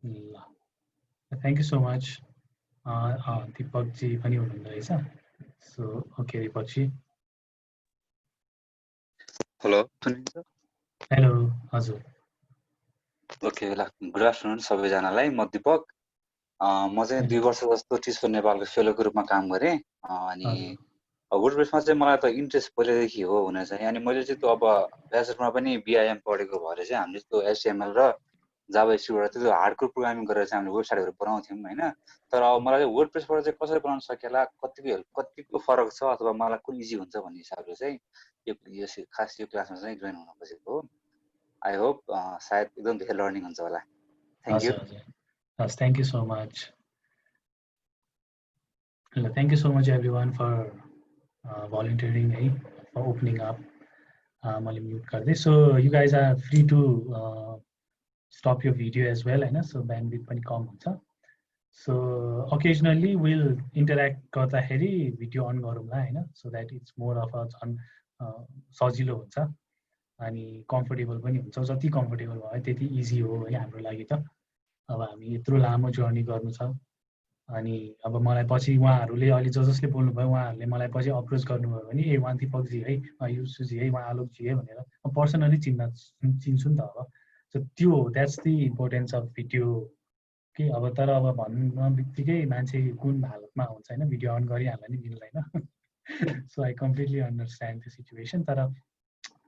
ल थ्याङ्क यू सो मच। दिपकजी पनि हुनुहुँदो रहेछ। सो ओके दिपकजी। हेलो सुनिन्छ? हेलो हजुर। ओके ल, गुड आफ्टरनुन सबैजनालाई। म दिपक, म चाहिँ 2 वर्ष जस्तो टिस्को नेपालको फेलोको रूपमा काम गरेँ। अनि वर्डप्रेसमा चाहिँ मलाई त इन्ट्रेस्ट पहिल्यैदेखि हो हुन चाहिँ। अनि मैले चाहिँ त्यो अब ब्याचलरमा पनि बिआइएम पढेको भएर चाहिँ हामीले त्यो एचटिएमएल र जावा स्क्रिप्टबाट त्यो हार्डकोर प्रोग्रामिङ गरेर चाहिँ हामीले वेबसाइटहरू बनाउँथ्यौँ होइन। तर अब मलाई चाहिँ वर्डप्रेसबाट चाहिँ कसरी बनाउन सकेला, कतिको फरक छ अथवा मलाई कुन इजी हुन्छ भन्ने हिसाबले चाहिँ यो खास यो क्लासमा चाहिँ जोइन हुन खोजेको हो। आई होप सायद एकदम धेरै लर्निङ हुन्छ होला। Thank you. हस्, थ्याङ्क यू सो मच। ल, thank you so much everyone for volunteering है, for opening up. मैले म्युट गर्दै। So you guys are free to stop यो भिडियो एज वेल होइन। सो ब्यान्डविड्थ पनि कम हुन्छ। सो अकेजनल्ली विल इन्टरेक्ट गर्दाखेरि भिडियो अन गरौँला होइन, so that it's more of a झन् सजिलो हुन्छ अनि कम्फर्टेबल पनि हुन्छ। जति कम्फर्टेबल भयो त्यति इजी हो है हाम्रो लागि त। अब हामी यत्रो लामो जर्नी गर्नु छ अनि अब मलाई पछि उहाँहरूले अहिले जसले बोल्नुभयो उहाँहरूले मलाई पछि अप्रोच गर्नुभयो भने ए उहाँ दिपकजी है, युसुजी है, उहाँ आलोकजी है भनेर म पर्सनली चिन्छु नि त। अब सो त्यो that's the importance of video कि अब। तर अब भन्नु बित्तिकै मान्छे कुन हालतमा हुन्छ होइन, भिडियो अन गरिहाल्न नि मिल्दैन। So I completely understand the situation. तर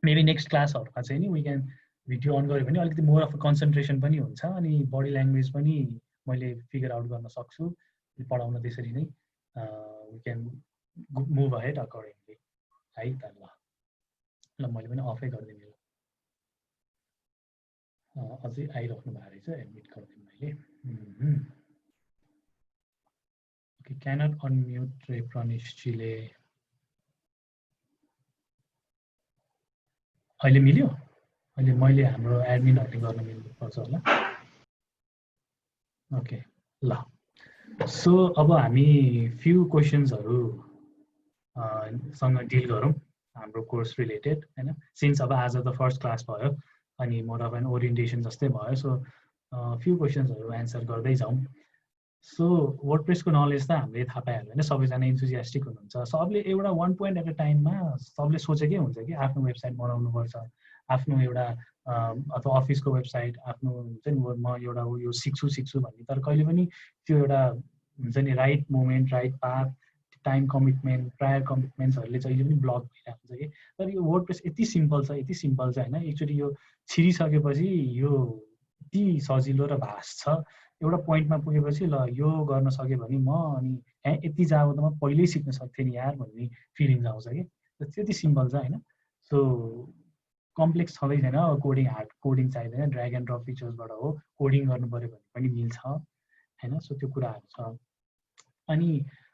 मेबी नेक्स्ट क्लासहरूमा चाहिँ नि वी क्यान भिडियो अन गऱ्यो भने अलिकति मोर अफ कन्सन्ट्रेसन पनि हुन्छ अनि बडी ल्याङ्ग्वेज पनि मैले फिगर आउट गर्न सक्छु पढाउन। त्यसरी नै we can move ahead accordingly है त। ल मैले पनि अफै गरिदिएँ। मेरो अझै आइराख्नु भएको रहेछ, एडमिट गरिदिएँ मैले। ओके, क्यानट अनम्युट रे प्रणेशजीले। अहिले मिल्यो? अहिले मैले हाम्रो एडमिनहरूले गर्न मिल्नुपर्छ होला। ओके ल। सो अब हामी फ्यु क्वेसन्सहरू सँग डिल गरौँ हाम्रो कोर्स रिलेटेड होइन। सिन्स अब आज त फर्स्ट क्लास भयो अनि मोर अफ एन ओरिएन्टेसन जस्तै भयो। सो फ्यु क्वेसन्सहरू एन्सर गर्दै जाउँ। सो वर्डप्रेसको नलेज त हामीले थाहा पाइहाल्यो होइन, सबैजना इन्थुजियास्टिक हुनुहुन्छ। सबले एउटा 1 पोइन्ट एट अ टाइममा सबले सोचेकै हुन्छ कि आफ्नो वेबसाइट बनाउनुपर्छ, आफ्नो एउटा अथवा अफिसको वेबसाइट आफ्नो हुन्छ नि, म एउटा यो सिक्छु भन्ने। तर कहिले पनि त्यो एउटा हुन्छ नि right moment, right path, time commitment, prior कमिटमेन्ट्सहरूले जहिले पनि ब्लक भइरहेको हुन्छ कि। तर यो वर्डप्रेस यति सिम्पल छ होइन। एक्चुअली यो छिरिसकेपछि यो यति सजिलो र भास्ट छ। एउटा पोइन्टमा पुगेपछि ल यो गर्न सक्यो भने म अनि यति जाँदा त म पहिल्यै सिक्न सक्थेँ नि यार भन्ने फिलिङ्स आउँछ कि। त्यति सिम्पल छ होइन। सो कम्प्लेक्स छँदै छैन। अब कोडिङ, हार्ड कोडिङ चाहिँदैन, ड्र्याग एन्ड ड्रप फिचर्सबाट हो कोडिङ गर्नु पऱ्यो भने पनि मिल्छ होइन। सो त्यो कुराहरू छ। अनि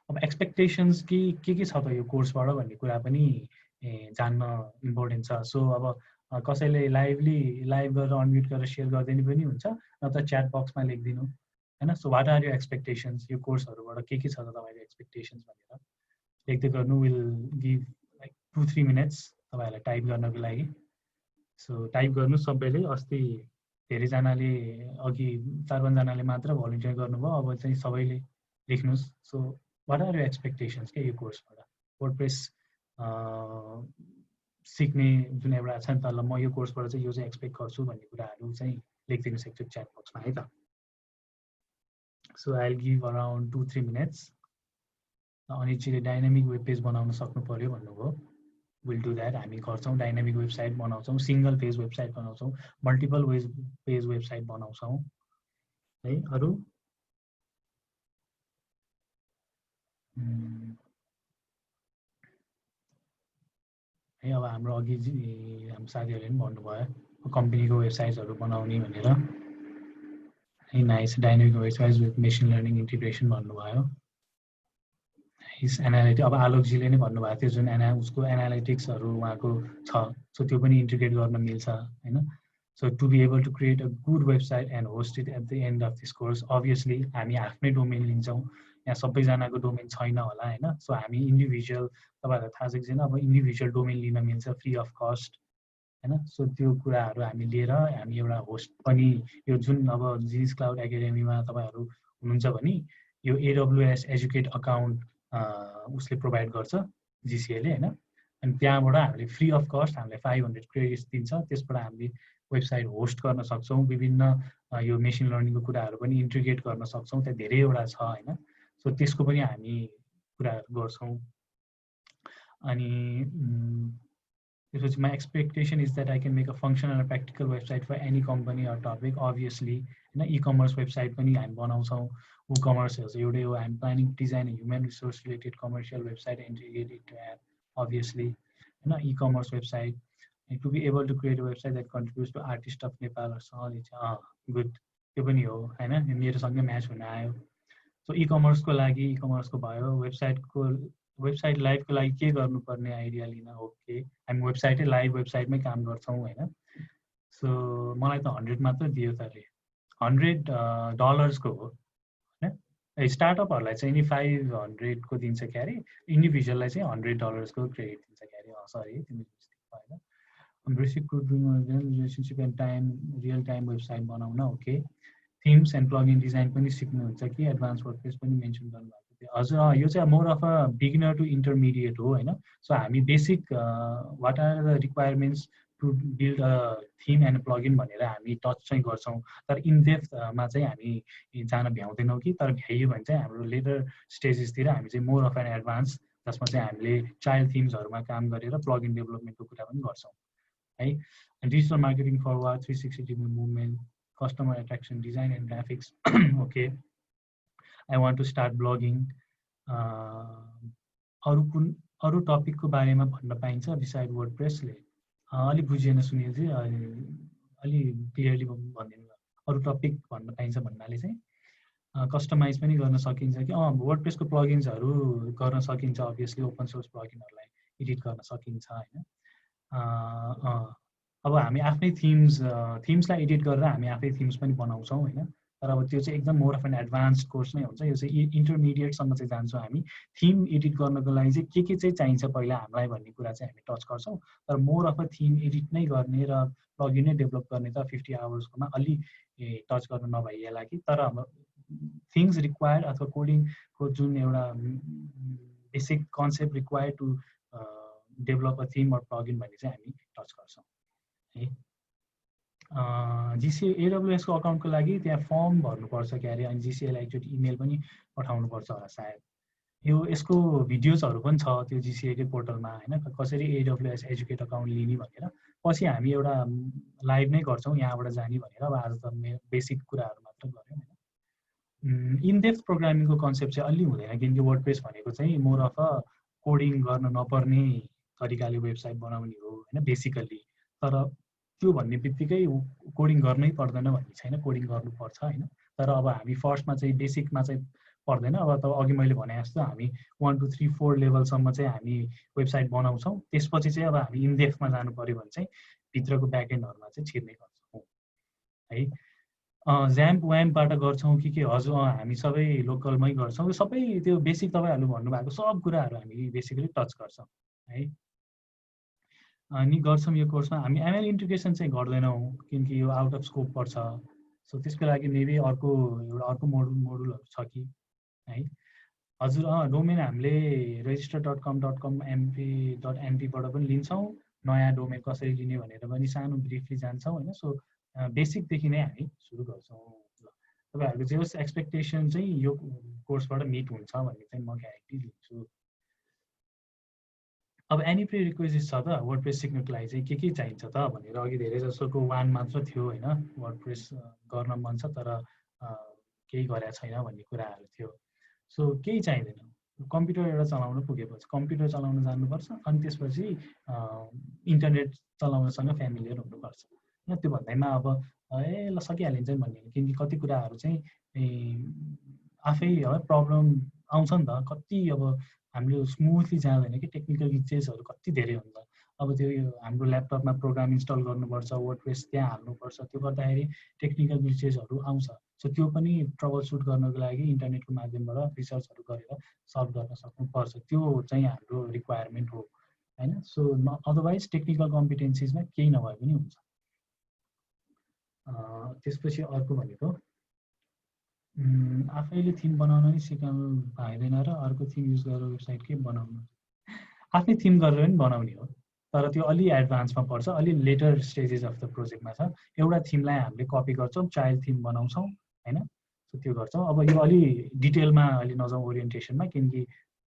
अब एक्सपेक्टेसन्स के छ त यो कोर्सबाट भन्ने कुरा पनि जान्न इम्पोर्टेन्ट छ। सो अब कसैले लाइभ गरेर अनम्युट गरेर सेयर गरिदिनु पनि हुन्छ, नत्र च्याट बक्समा लेखिदिनु होइन। So what are your expectations, यो कोर्सहरूबाट के छ त तपाईँको एक्सपेक्टेसन्स भनेर लेख्दै गर्नु। विल गिभ लाइक 2-3 मिनट्स तपाईँहरूलाई टाइप गर्नको लागि। सो टाइप गर्नु सबैले। अस्ति धेरैजनाले अघि 4-5 जनाले मात्र भलिन्टियर गर्नुभयो, अब चाहिँ सबैले लेख्नुहोस्। So what are your expectations के यो कोर्सबाट, वर्डप्रेस सिक्ने जुन एउटा छ नि त। ल म यो कोर्सबाट चाहिँ यो चाहिँ एक्सपेक्ट गर्छु भन्ने कुराहरू चाहिँ लेखिदिनु सक्छु च्याट बक्समा है त। So I will give around 2-3 minutes. अनितजीले डाइनामिक वेब पेज बनाउन सक्नु पर्यो भन्नुभयो। Will do that. हामी गर्छौँ, डाइनामिक वेबसाइट बनाउँछौँ, सिङ्गल पेज वेबसाइट बनाउँछौँ, मल्टिपल पेज वेबसाइट बनाउँछौँ है। अरू है अब हाम्रो अघि हाम्रो साथीहरूले पनि भन्नुभयो कम्पनीको वेबसाइट्सहरू बनाउने भनेर है। Nice, dynamic websites with machine learning integration भन्नुभयो। एनालिटिक्स अब आलोकजीले नै भन्नुभएको थियो जुन उसको एनालिटिक्सहरू उहाँको छ। सो त्यो पनि इन्टिग्रेट गर्न मिल्छ होइन। So to be able to create a good website and host it at the end of this course, obviously हामी आफ्नै डोमेन लिन्छौँ। यहाँ सबैजनाको डोमेन छैन होला होइन। सो हामी इन्डिभिजुअल, तपाईँहरूलाई थाहा छ कि छैन, अब इन्डिभिजुअल डोमेन लिन मिल्छ फ्री अफ कस्ट होइन। सो त्यो कुराहरू हामी लिएर हामी एउटा होस्ट पनि यो जुन अब जिनिस क्लाउड एकाडेमीमा तपाईँहरू हुनुहुन्छ भने यो AWS एजुकेट अकाउन्ट उसले प्रोभाइड गर्छ GCA ले हैन। अनि त्यहाँबाट हामीले फ्री अफ कस्ट हामीले 500 क्रेडिट्स दिन्छ। त्यसबाट हामीले वेबसाइट होस्ट गर्न सक्छौँ, विभिन्न यो मेसिन लर्निङको कुराहरू पनि इन्टिग्रेट गर्न सक्छौँ। त्यहाँ धेरैवटा छ हैन। सो त्यसको पनि हामी कुराहरू गर्छौँ। अनि त्यसपछि my expectation is that I can make a functional and practical website for any company or topic. Obviously, हैन, e-commerce website पनि हामी बनाउँछौँ। WooCommerce is एउटै हो। I'm planning to design a human resource related commercial website and integrate it to app. Obviously, हैन, e-commerce website. And to be able to create a website that contributes to artist of Nepal or all it. Good. त्यो पनि हो हैन, मेरोसँगै match हुन आयो। So e-commerce को लागि e-commerce को भयो। वेबसाइट लाइभको लागि के गर्नुपर्ने आइडिया लिन। ओके, हामी वेबसाइटै लाइभ वेबसाइटमै काम गर्छौँ हैन। सो मलाई त 100 मात्र दियो त रे, $100 को हो हैन। स्टार्टअपहरूलाई चाहिँ नि 500 को दिन्छ क्या अरे, इन्डिभिजुअललाई चाहिँ $100 को क्रेडिट दिन्छ क्या अरे। सरी तिमी होइन, basic relationship and time real time website बनाउन। Okay, themes and plugin design पनि सिक्नुहुन्छ कि एडभान्स वर्डप्रेस पनि मेन्सन गर्नुभएको थियो। हजुर, यो चाहिँ more of a beginner to intermediate हो हैन। सो हामी basic what are the requirements to build a theme and plugin भनेर हामी टच चाहिँ गर्छौँ, तर इन डेप्थमा चाहिँ हामी जान भ्याउँदैनौँ कि। तर भ्याइयो भने चाहिँ हाम्रो लेटर स्टेजेसतिर हामी चाहिँ मोर अफ एन एडभान्स, जसमा चाहिँ हामीले चाइल्ड थिम्सहरूमा काम गरेर प्लगइन डेभलपमेन्टको कुरा पनि गर्छौँ है। Digital marketing for what 360 degree movement, customer attraction design and graphics. Okay, I want to start blogging. अरु टपिकको बारेमा भन्न पाइन्छ बिसाइड वर्डप्रेसले? अलि बुझिएन सुनिए चाहिँ अलि क्लियरली भनिदिनु। अरु टपिक भन्न पाइन्छ भन्नाले चाहिँ कस्टमाइज पनि गर्न सकिन्छ कि? वर्डप्रेसको प्लगइन्सहरू गर्न सकिन्छ। अभियसली ओपन सोर्स प्लगइनहरूलाई एडिट गर्न सकिन्छ हैन। अब हामी आफ्नै थिम्सलाई एडिट गरेर हामी आफै थिम्स पनि बनाउँछौँ हैन। तर अब त्यो चाहिँ एकदम more of an advanced course नै हुन्छ। यो चाहिँ इन्टरमिडिएटसम्म चाहिँ जान्छौँ हामी। थिम एडिट गर्नको लागि चाहिँ के चाहिँ चाहिन्छ पहिला हामीलाई भन्ने कुरा चाहिँ हामी टच गर्छौँ। तर more of a theme edit नै गर्ने र प्लगइन नै डेभलप गर्ने त 50 आवर्सकोमा अलि टच गर्न नभइएला कि। तर अब थिङ्स रिक्वायर्ड अथवा कोडिङको जुन एउटा basic concept required to develop a theme or plugin भन्ने चाहिँ हामी टच गर्छौँ है। GCA AWS को अकाउन्टको लागि त्यहाँ फर्म भर्नुपर्छ क्या अरे। अनि GCAलाई एकचोटि इमेल पनि पठाउनुपर्छ होला सायद। यसको भिडियोजहरू पनि छ त्यो GCA कै पोर्टलमा हैन, कसरी AWS एजुकेट अकाउन्ट लिने भनेर। पछि हामी एउटा लाइभ नै गर्छौँ यहाँबाट जाने भनेर। अब आज त बेसिक कुराहरू मात्र गऱ्यौँ हैन। इन डेप्थ प्रोग्रामिङको कन्सेप्ट चाहिँ अलि हुँदैन, किनकि वर्डप्रेस भनेको चाहिँ मोर अफ अ कोडिङ गर्न नपर्ने तरिकाले वेबसाइट बनाउने हो हैन बेसिकली। तर त्यो भन्ने बित्तिकै कोडिङ गर्नै पर्दैन भन्ने छैन, कोडिङ गर्नुपर्छ हैन। तर अब हामी फर्स्टमा चाहिँ बेसिकमा चाहिँ पर्दैन। अब त अघि मैले भने जस्तो हामी 1 2 3 4 लेभलसम्म चाहिँ हामी वेबसाइट बनाउँछौँ। त्यसपछि चाहिँ अब हामी इन डेप्थमा जानु पर्यो भने चाहिँ भित्रको ब्याकएन्डहरुमा चाहिँ छिर्ने गर्छौँ है। ज्याम्प व्याम्पबाट गर्छौँ कि के? हजुर, हामी सबै लोकलमै गर्छौँ। सबै त्यो बेसिक तपाईहरुले भन्नुभएको सब कुराहरू हामी बेसिकली टच गर्छौँ है। अनि गर्छौँ यो कोर्समा हामी एमएल इन्टिग्रेसन चाहिँ गर्दैनौँ, किनकि यो आउट अफ स्कोप पर्छ। सो त्यसको लागि मेबी अर्को मोडुलहरु छ कि है। हजुर, डोमेन हामीले register.com.com mp.np बाट पनि लिन्छौँ। नयाँ डोमेन कसरी लिने भनेर पनि सानो ब्रिफली जान्छौँ हैन। सो बेसिकदेखि नै हामी सुरु गर्छौँ। ल, तपाईहरुको जे होस् एक्सपेक्टेसन चाहिँ यो कोर्सबाट मिट हुन्छ भन्ने चाहिँ म ग्यारेन्टी दिन्छु। अब एनी प्री रिक्वेस्ट छ त वर्डप्रेस सिक्नको लागि चाहिँ के चाहिन्छ त भनेर अघि धेरै जसोको 1 मात्र थियो हैन। वर्डप्रेस गर्न मन छ तर केही गरेको छैन भन्ने कुराहरू थियो। सो केही चाहिदैन, कम्प्युटर एउटा चलाउन पुगेपछि कम्प्युटर चलाउन जान्नुपर्छ। अनि त्यसपछि इन्टरनेट चलाउनसँग फ्यामिलियर हुनुपर्छ हैन। त्यो भन्दैमा अब ल सकिहालिन्छ नि भन्ने, किनकि कति कुराहरू चाहिँ आफै है प्रब्लम आउँछ नि त। कति अब हाम्रो स्मुथली जाँदैन कि, टेक्निकल ग्लिचेसहरू कति धेरै हुन्छ। अब त्यो हाम्रो ल्यापटपमा प्रोग्राम इन्स्टल गर्नुपर्छ, वर्डप्रेस त्यहाँ हाल्नुपर्छ, त्यो गर्दाखेरि टेक्निकल ग्लिचेसहरू आउँछ। सो त्यो पनि ट्रबल सुट गर्नको लागि इन्टरनेटको माध्यमबाट रिसर्चहरू गरेर सल्भ गर्न सक्नुपर्छ। त्यो चाहिँ हाम्रो रिक्वायरमेन्ट हो हैन। सो अदरवाइज टेक्निकल कम्पिटेन्सिजमा केही नभए पनि हुन्छ। त्यसपछि अर्को भनेको आफैले थिम बनाउन नि सिकाउनु पाइँदैन र अर्को थिम युज गरेर वेबसाइट के बनाउनु, आफ्नै थिम गरेर पनि बनाउने हो, तर त्यो अलि एडभान्समा पर्छ, अलि लेटर स्टेजेस अफ द प्रोजेक्टमा छ। एउटा थिमलाई हामीले कपी गर्छौँ, चाइल्ड थिम बनाउँछौँ होइन, सो त्यो गर्छौँ। अब यो अलि डिटेलमा अलि नजाउँ ओरिएन्टेसनमा, किनकि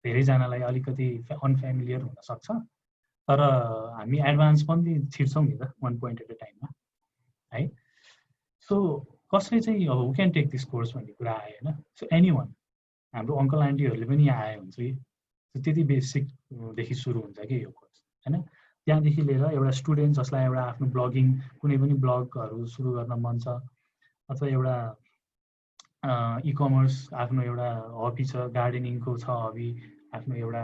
धेरैजनालाई अलिकति अनफ्यामिलियर हुनसक्छ, तर हामी एडभान्स पनि छिर्छौँ नि त 1 पोइन्ट एट अ टाइममा है। सो कसले चाहिँ अब who can take this course भन्ने कुरा आयो होइन। सो एनी वान, हाम्रो अङ्कल आन्टीहरूले पनि यहाँ आयो हुन्छ कि, त्यति बेसिकदेखि सुरु हुन्छ कि यो कोर्स होइन। त्यहाँदेखि लिएर एउटा स्टुडेन्ट जसलाई एउटा आफ्नो ब्लगिङ, कुनै पनि ब्लगहरू सुरु गर्न मन छ, अथवा एउटा इकमर्स आफ्नो एउटा हबी छ, गार्डनिङको छ हबी, आफ्नो एउटा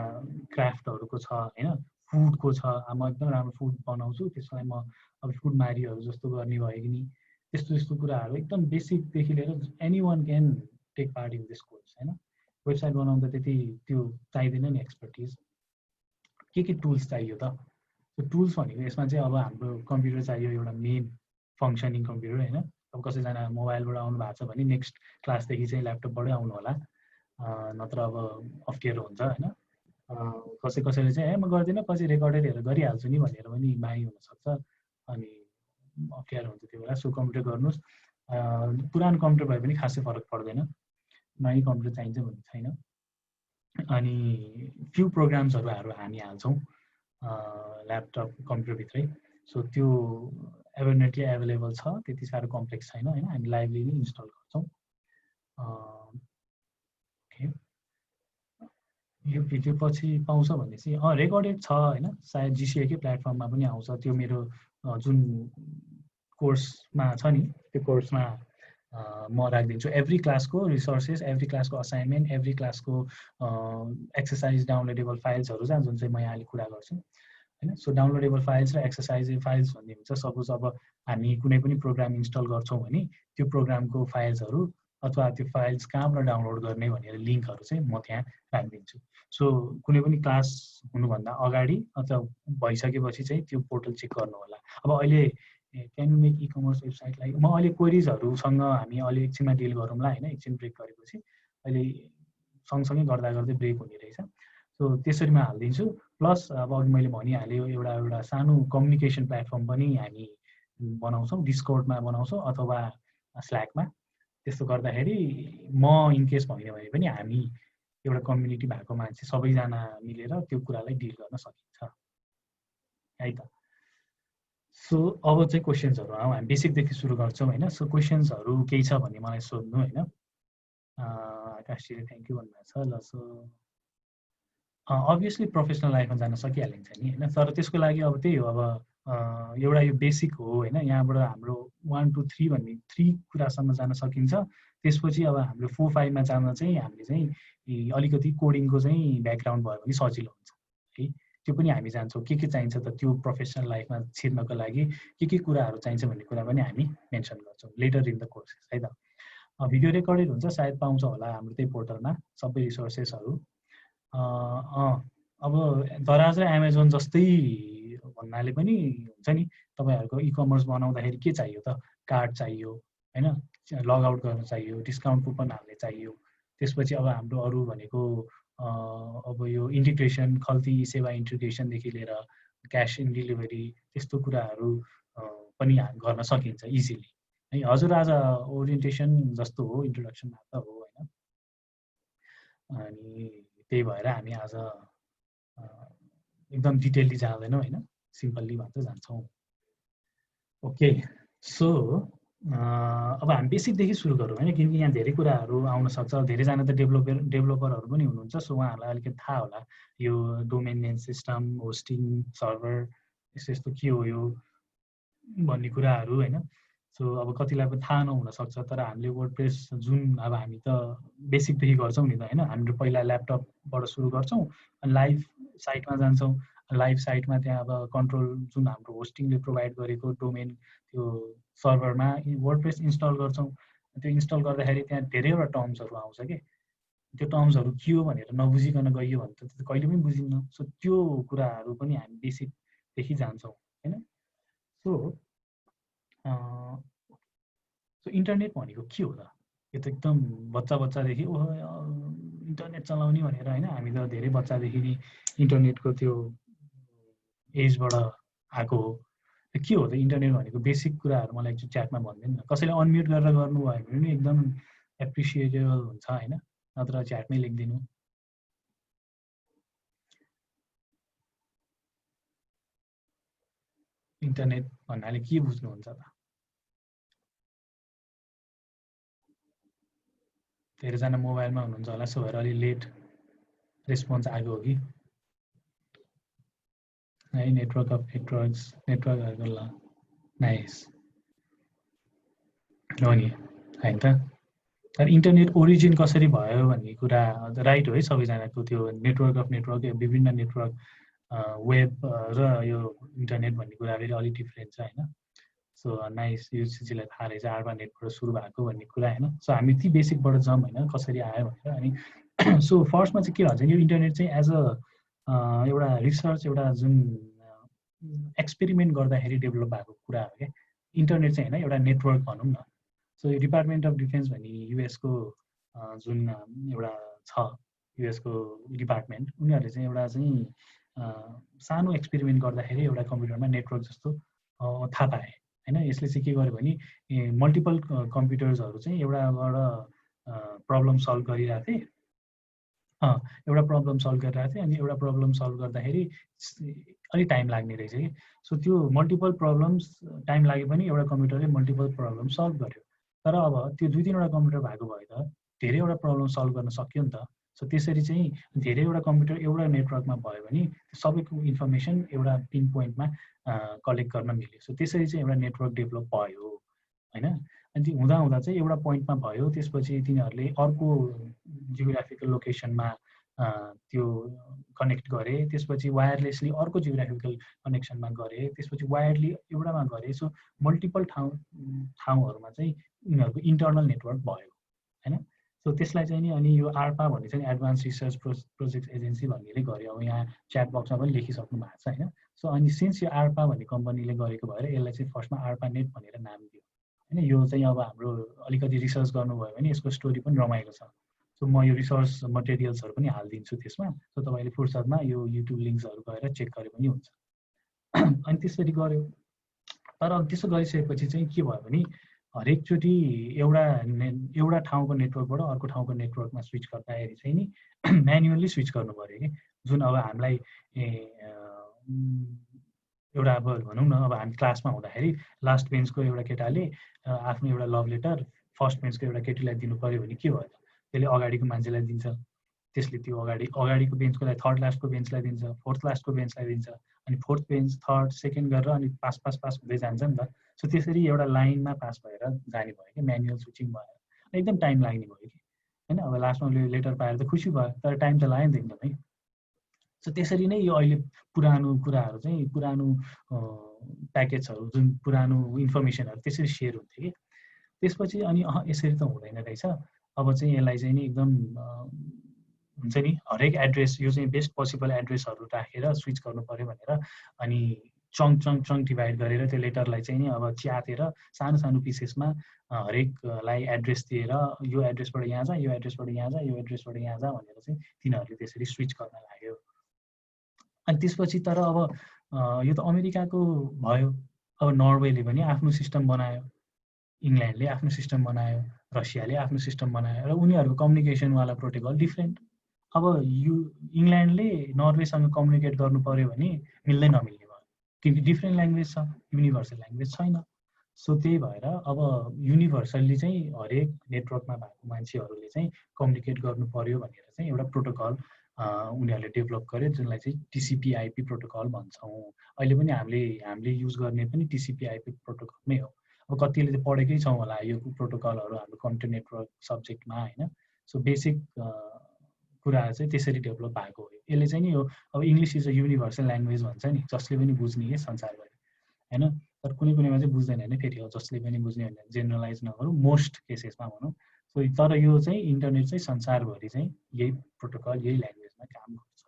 क्राफ्टहरूको छ होइन, फुडको छ, म एकदम राम्रो फुड बनाउँछु, त्यसलाई म अब फुड मारीहरू जस्तो गर्ने भयो कि नि, त्यस्तो कुराहरू एकदम बेसिकदेखि लिएर anyone can take part in this course होइन। वेबसाइट बनाउँदा त्यति त्यो चाहिँदैन नि एक्सपर्टिज। के टुल्स चाहियो त? त्यो टुल्स भनेको यसमा चाहिँ अब हाम्रो कम्प्युटर चाहियो, एउटा मेन फङ्सनिङ कम्प्युटर होइन। अब कसैजना मोबाइलबाट आउनु भएको छ भने नेक्स्ट क्लासदेखि चाहिँ ल्यापटपबाटै आउनु होला, नत्र अब अप्ठ्यारो हुन्छ होइन। कसैले चाहिँ म गर्दिनँ, पछि रेकर्डेड हेरेर गरिहाल्छु नि भनेर पनि बानी हुनसक्छ, अनि अप्ठ्यारो हुन्छ त्यो बेला। सो कम्प्युटर गर्नुहोस्, पुरानो कम्प्युटर भए पनि खासै फरक पर्दैन, नयाँ कम्प्युटर चाहिन्छ भन्ने छैन। अनि फ्यु प्रोग्राम्सहरू हामी हाल्छौँ ल्यापटप कम्प्युटरभित्रै, सो त्यो एभरनेटली एभाइलेबल छ, त्यति साह्रो कम्प्लेक्स छैन होइन, हामी लाइभली नै इन्स्टल गर्छौँ। ओके, यो भिडियो पछि पाउँछ भने चाहिँ रेकर्डेड छ होइन, सायद जिसिएकै प्लेटफर्ममा पनि आउँछ। त्यो मेरो जुन कोर्समा छ नि, त्यो कोर्समा म राखिदिन्छु एभ्री क्लासको रिसोर्सेस, एभ्री क्लासको असाइनमेन्ट, एभ्री क्लासको एक्सर्साइज डाउनलोडेबल फाइल्सहरू छ, जुन चाहिँ म यहाँले कुरा गर्छु होइन। सो डाउनलोडेबल फाइल्स र एक्सर्साइज फाइल्स भन्ने हुन्छ, सपोज अब हामी कुनै पनि प्रोग्राम इन्स्टल गर्छौँ भने त्यो प्रोग्रामको फाइल्सहरू अथवा त्यो फाइल्स कहाँबाट डाउनलोड गर्ने भनेर लिङ्कहरू चाहिँ म त्यहाँ राखिदिन्छु। सो कुनै पनि क्लास हुनुभन्दा अगाडि अथवा भइसकेपछि चाहिँ त्यो पोर्टल चेक गर्नु होला। अब अहिले क्यान यु मेक इकमर्स वेबसाइटलाई म अहिले क्वेरिजहरूसँग हामी अहिले एकछिनमा डिल गरौँला होइन, एकछिन ब्रेक गरेपछि। अहिले सँगसँगै गर्दा गर्दै ब्रेक हुने रहेछ, सो त्यसरी म हालिदिन्छु। प्लस अब अघि मैले भनिहालेँ एउटा सानो कम्युनिकेसन प्लेटफर्म पनि हामी बनाउँछौँ, डिस्कर्डमा बनाउँछौँ अथवा स्ल्याकमा। त्यस्तो गर्दाखेरि म इनकेस भएन भने पनि हामी एउटा कम्युनिटी भएको मान्छे सबैजना मिलेर त्यो कुरालाई डिल गर्न सकिन्छ है त। सो अब चाहिँ क्वेसन्सहरू आउँ, हामी बेसिकदेखि सुरु गर्छौँ होइन। सो क्वेसन्सहरू केही छ भने मलाई सोध्नु होइन। आकाशजीले थ्याङ्क यू भन्नुभएको छ। ल सो अभियसली प्रोफेसनल लाइफमा जान सकिहालिन्छ नि होइन, तर त्यसको लागि अब त्यही हो, अब एउटा यो बेसिक हो होइन। यहाँबाट हाम्रो 1 2 3 भन्ने 3 कुरासम्म जान सकिन्छ। त्यसपछि अब हाम्रो 4 5 मा जान चाहिँ हामीले चाहिँ अलिकति कोडिङको चाहिँ ब्याकग्राउन्ड भयो भने सजिलो हुन्छ है। त्यो पनि हामी जान्छौँ, के चाहिन्छ त त्यो प्रोफेसनल लाइफमा छिर्नको लागि, के कुराहरू चाहिन्छ भन्ने कुरा पनि हामी मेन्सन गर्छौँ लेटर इन द कोर्सेस है त। भिडियो रेकर्डेड हुन्छ, सायद पाउँछ होला हाम्रो त्यही पोर्टलमा सबै रिसोर्सेसहरू। अब दराज र एमाजोन जस्तै भन्नाले पनि हुन्छ नि, तपाईँहरूको इकमर्स बनाउँदाखेरि के चाहियो त? कार्ड चाहियो होइन, लगआउट गर्न चाहियो, डिस्काउन्ट कुपन हाल्ने चाहियो। त्यसपछि अब हाम्रो अरू भनेको अब यो इन्टिग्रेसन, खल्ती सेवा इन्टिग्रेसनदेखि लिएर क्यास इन डेलिभरी, त्यस्तो कुराहरू पनि गर्न सकिन्छ इजिली है। हजुर आज ओरिएन्टेसन जस्तो हो, इन्ट्रोडक्सन मात्र हो होइन। अनि त्यही भएर हामी आज एकदम डिटेलली जाँदैनौँ होइन, सिम्पल्ली मात्र जान्छौँ। ओके, सो अब हामी बेसिकदेखि सुरु गरौँ होइन, किनकि यहाँ धेरै कुराहरू आउन सक्छ। धेरैजना त डेभलोपरहरू पनि हुनुहुन्छ, सो उहाँहरूलाई अलिकति थाहा होला यो domain name system, hosting, server यस्तो के हो यो भन्ने कुराहरू होइन। सो अब कतिलाई पनि थाहा नहुनसक्छ, तर हामीले वर्डप्रेस जुन अब हामी त बेसिकदेखि गर्छौँ नि त होइन। हाम्रो पहिला ल्यापटपबाट सुरु गर्छौँ, लाइभ साइटमा जान्छौँ। लाइभ साइटमा त्यहाँ अब कन्ट्रोल जुन हाम्रो होस्टिङले प्रोभाइड गरेको डोमेन त्यो सर्भरमा वर्डप्रेस इन्स्टल गर्छौँ। त्यो इन्स्टल गर्दाखेरि त्यहाँ धेरैवटा टर्म्सहरू आउँछ कि, त्यो टर्म्सहरू के हो भनेर नबुझिकन गइयो भने त कहिले पनि बुझिन्न। सो त्यो कुराहरू पनि हामी बेसिकदेखि जान्छौँ होइन। सो इन्टरनेट भनेको के हो त? यो त एकदम बच्चादेखि ओहो इन्टरनेट चलाउने भनेर होइन, हामी त धेरै बच्चादेखि नै इन्टरनेटको त्यो एजबाट आएको हो। के हो त इन्टरनेट भनेको बेसिक कुराहरू मलाई एकचोटि च्याटमा भनिदिनु न। कसैले अनम्युट गरेर गर्नुभयो भने पनि एकदम एप्रिसिएटेबल हुन्छ होइन, नत्र च्याटमै लेखिदिनु। इन्टरनेट भन्नाले के बुझ्नुहुन्छ त? धेरैजना मोबाइलमा हुनुहुन्छ होला, सो भएर अलि लेट रेस्पोन्स आएको हो कि है। नेटवर्क अफ नेटवर्कहरूको ल नाइस हो नि होइन त। तर इन्टरनेट ओरिजिन कसरी भयो भन्ने कुरा राइट हो है सबैजनाको। त्यो नेटवर्क अफ नेटवर्क, विभिन्न नेटवर्क, वेब र यो इन्टरनेट भन्ने कुरा फेरि अलिक डिफ्रेन्ट छ होइन। सो नाइस, यो चिजलाई थाहा रहेछ आर्बा नेटबाट सुरु भएको भन्ने कुरा होइन। सो हामी ती बेसिकबाट जाउँ होइन, कसरी आयो भनेर। अनि सो फर्स्टमा चाहिँ के भन्छ, यो इन्टरनेट चाहिँ एज अ एउटा रिसर्च, एउटा जुन एक्सपेरिमेन्ट गर्दाखेरि डेभलप भएको कुरा हो क्या इन्टरनेट चाहिँ होइन, एउटा नेटवर्क भनौँ न। सो यो डिपार्टमेन्ट अफ डिफेन्स भन्ने युएसको जुन एउटा छ युएसको डिपार्टमेन्ट, उनीहरूले चाहिँ एउटा चाहिँ सानो एक्सपेरिमेन्ट गर्दाखेरि एउटा कम्प्युटरमा नेटवर्क जस्तो थाहा पाए होइन। यसले चाहिँ के गर्यो भने मल्टिपल कम्प्युटर्सहरू चाहिँ एउटाबाट प्रब्लम सल्भ गरिरहेको थिए, अनि एउटा प्रब्लम सल्भ गर्दाखेरि अलिक टाइम लाग्ने रहेछ कि। सो त्यो मल्टिपल प्रब्लम्स टाइम लागे पनि एउटा कम्प्युटरले मल्टिपल प्रब्लम सल्भ गर्यो। तर अब त्यो 2-3वटा कम्प्युटर भएको भए त धेरैवटा प्रब्लम सल्भ गर्न सक्यो नि त। सो त्यसरी चाहिँ धेरैवटा कम्प्युटर एउटा नेटवर्कमा भयो भने सबैको इन्फर्मेसन एउटा पिन पोइन्टमा कलेक्ट गर्न मिल्यो। सो त्यसरी चाहिँ एउटा नेटवर्क डेभलप भयो होइन। अनि त्यो हुँदा चाहिँ एउटा पोइन्टमा भयो, त्यसपछि तिनीहरूले अर्को जियोग्राफिकल लोकेसनमा त्यो कनेक्ट गरे, त्यसपछि वायरलेसली अर्को जियोग्राफिकल कनेक्सनमा गरे, त्यसपछि वायरली एउटामा गरे। सो मल्टिपल ठाउँहरूमा चाहिँ उनीहरूको इन्टरनल नेटवर्क भयो होइन। सो त्यसलाई चाहिँ नि अनि यो आर्पा भन्ने चाहिँ एडभान्स रिसर्च प्रोजेक्ट एजेन्सी भन्नेले गर्यो। अब यहाँ च्याट बक्समा पनि लेखिसक्नु भएको छ होइन। सो अनि सिन्स यो आर्पा भन्ने कम्पनीले गरेको भएर यसलाई चाहिँ फर्स्टमा आर्पा नेट भनेर नाम दियो होइन। यो चाहिँ अब हाम्रो अलिकति रिसर्च गर्नुभयो भने यसको स्टोरी पनि रमाइलो छ। सो म यो रिसर्च मटेरियल्सहरू पनि हालिदिन्छु त्यसमा। सो तपाईँले फुर्सदमा यो युट्युब लिङ्क्सहरू गएर चेक गरे पनि हुन्छ। अनि त्यसरी गऱ्यो। तर त्यसो गरिसकेपछि चाहिँ के भयो भने हरेकचोटि एउटा ठाउँको नेटवर्कबाट अर्को ठाउँको नेटवर्कमा स्विच गर्दाखेरि चाहिँ नि म्यानुअली स्विच गर्नु पऱ्यो कि। जुन अब हामीलाई एउटा अब भनौँ न, अब हामी क्लासमा हुँदाखेरि लास्ट बेन्चको एउटा केटाले आफ्नो एउटा लभ लेटर फर्स्ट बेन्चको एउटा केटीलाई दिनु पऱ्यो भने के भयो त, त्यसले अगाडिको मान्छेलाई दिन्छ, त्यसले त्यो अगाडिको बेन्चकोलाई थर्ड लास्टको बेन्चलाई दिन्छ, फोर्थ लास्टको बेन्चलाई दिन्छ, अनि फोर्थ बेन्च थर्ड सेकेन्ड गरेर अनि पास हुँदै जान्छ नि त। सो त्यसरी एउटा लाइनमा पास भएर जाने भयो कि, म्यानुअल स्विचिङ भएर एकदम टाइम लाग्ने भयो कि होइन। अब लास्टमा लेटर पाएर त खुसी भयो, तर टाइम त लाग्यो नि त एकदमै। सो त्यसरी नै यो अहिले पुरानो कुराहरू चाहिँ पुरानो प्याकेजहरू जुन पुरानो इन्फर्मेसनहरू त्यसरी सेयर हुन्थ्यो कि। त्यसपछि अनि यसरी त हुँदैन रहेछ, अब चाहिँ यसलाई चाहिँ नि एकदम हुन्छ नि हरेक एड्रेस, यो चाहिँ बेस्ट पोसिबल एड्रेसहरू राखेर स्विच गर्नु पऱ्यो भनेर अनि चङ डिभाइड गरेर त्यो लेटरलाई चाहिँ नि अब च्यातेर सानो पिसेसमा हरेकलाई एड्रेस दिएर यो एड्रेसबाट यहाँ जा, यो एड्रेसबाट यहाँ जा, यो एड्रेसबाट यहाँ जा भनेर चाहिँ तिनीहरूले त्यसरी स्विच गर्न लाग्यो। अनि त्यसपछि तर अब यो त अमेरिकाको भयो, अब नर्वेले पनि आफ्नो सिस्टम बनायो, इङ्ल्यान्डले आफ्नो सिस्टम बनायो, रसियाले आफ्नो सिस्टम बनायो र उनीहरूको कम्युनिकेसनवाला प्रोटोकल डिफ्रेन्ट। अब इङ्ल्यान्डले नर्वेसँग कम्युनिकेट गर्नु पऱ्यो भने मिल्दै नमिल्ने भयो, किनकि डिफ्रेन्ट ल्याङ्ग्वेज छ, युनिभर्सल ल्याङ्ग्वेज छैन। सो त्यही भएर अब युनिभर्सल्ली चाहिँ हरेक नेटवर्कमा भएको मान्छेहरूले चाहिँ कम्युनिकेट गर्नु पऱ्यो भनेर चाहिँ एउटा प्रोटोकल उनीहरूले डेभलप गर्यो, जुनलाई चाहिँ TCP/IP प्रोटोकल भन्छौँ। अहिले पनि हामीले युज गर्ने पनि TCP/IP प्रोटोकलमै हो। अब कतिले चाहिँ पढेकै छौँ होला यो प्रोटोकलहरू हाम्रो कम्प्युटर नेटवर्क सब्जेक्टमा होइन। सो बेसिक कुरा चाहिँ त्यसरी डेभलप भएको हो। यसले चाहिँ नि यो अब English is a universal language भन्छ नि, जसले पनि बुझ्ने कि संसारभरि होइन। तर कुनैमा चाहिँ बुझ्दैन होइन, फेरि हो जसले पनि बुझ्ने भनेर जेनरलाइज नगरौँ, मोस्ट केसेसमा भनौँ। सो तर यो चाहिँ इन्टरनेट चाहिँ संसारभरि चाहिँ यही प्रोटोकल यही ल्याङ्ग्वेजमा काम गर्छ।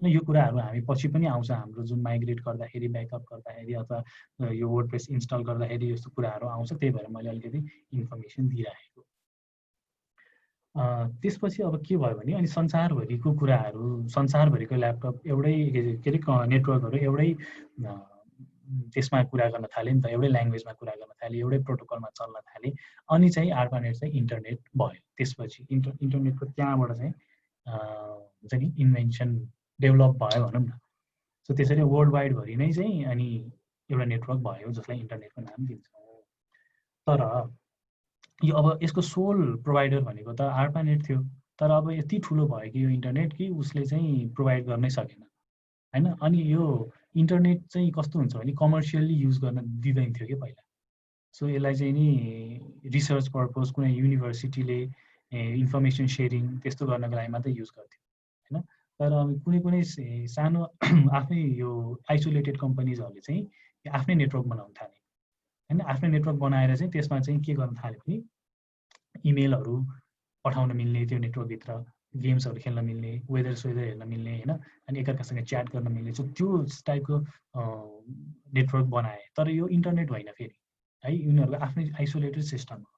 अनि यो कुराहरू हामी पछि पनि आउँछ, हाम्रो जुन माइग्रेट गर्दाखेरि, ब्याकअप गर्दाखेरि अथवा यो वर्डप्रेस इन्स्टल गर्दाखेरि यस्तो कुराहरू आउँछ। त्यही भएर मैले अलिकति इन्फर्मेसन दिइराखेको। त्यसपछि अब के भयो भने अनि संसारभरिको कुराहरू, संसारभरिको ल्यापटप एउटै के अरे नेटवर्कहरू एउटै त्यसमा कुरा गर्न थाले नि त, एउटै ल्याङ्ग्वेजमा कुरा गर्न थाले, एउटै प्रोटोकलमा चल्न थाले। अनि चाहिँ ARPANET चाहिँ इन्टरनेट भयो। त्यसपछि इन्टरनेटको त्यहाँबाट चाहिँ हुन्छ नि इन्भेन्सन डेभलप भयो भनौँ न। सो त्यसरी वर्ल्ड वाइडभरि नै चाहिँ अनि एउटा नेटवर्क भयो जसलाई इन्टरनेटको नाम दिन्छौँ। तर यो अब यसको सोल प्रोभाइडर भनेको त ARPANET थियो, तर अब यति ठुलो भयो कि यो इन्टरनेट कि उसले चाहिँ प्रोभाइड गर्नै सकेन हैन। अनि यो इन्टरनेट चाहिँ कस्तो हुन्छ भने कमर्सियल्ली युज गर्न दिँदैन थियो कि पहिला। सो यसलाई चाहिँ नि रिसर्च पर्पज कुनै युनिभर्सिटीले इन्फर्मेसन सेयरिङ त्यस्तो गर्नको लागि मात्रै युज गर्थ्यो हैन। तर कुनै कुनै सानो आफ्नै यो आइसोलेटेड कम्पनीजहरूले चाहिँ आफ्नै नेटवर्क बनाउन थाले हैन। आफ्नै नेटवर्क बनाएर चाहिँ त्यसमा चाहिँ के गर्न थाल्यो भने इमेलहरू पठाउन मिल्ने त्यो नेटवर्कभित्र, गेम्सहरू खेल्न मिल्ने, वेदर हेर्न मिल्ने हैन, अनि एकअर्कासँग च्याट गर्न मिल्ने। सो त्यो टाइपको नेटवर्क बनाए। तर यो इन्टरनेट होइन फेरि है, उनीहरूको आफ्नै आइसोलेटेड सिस्टम हो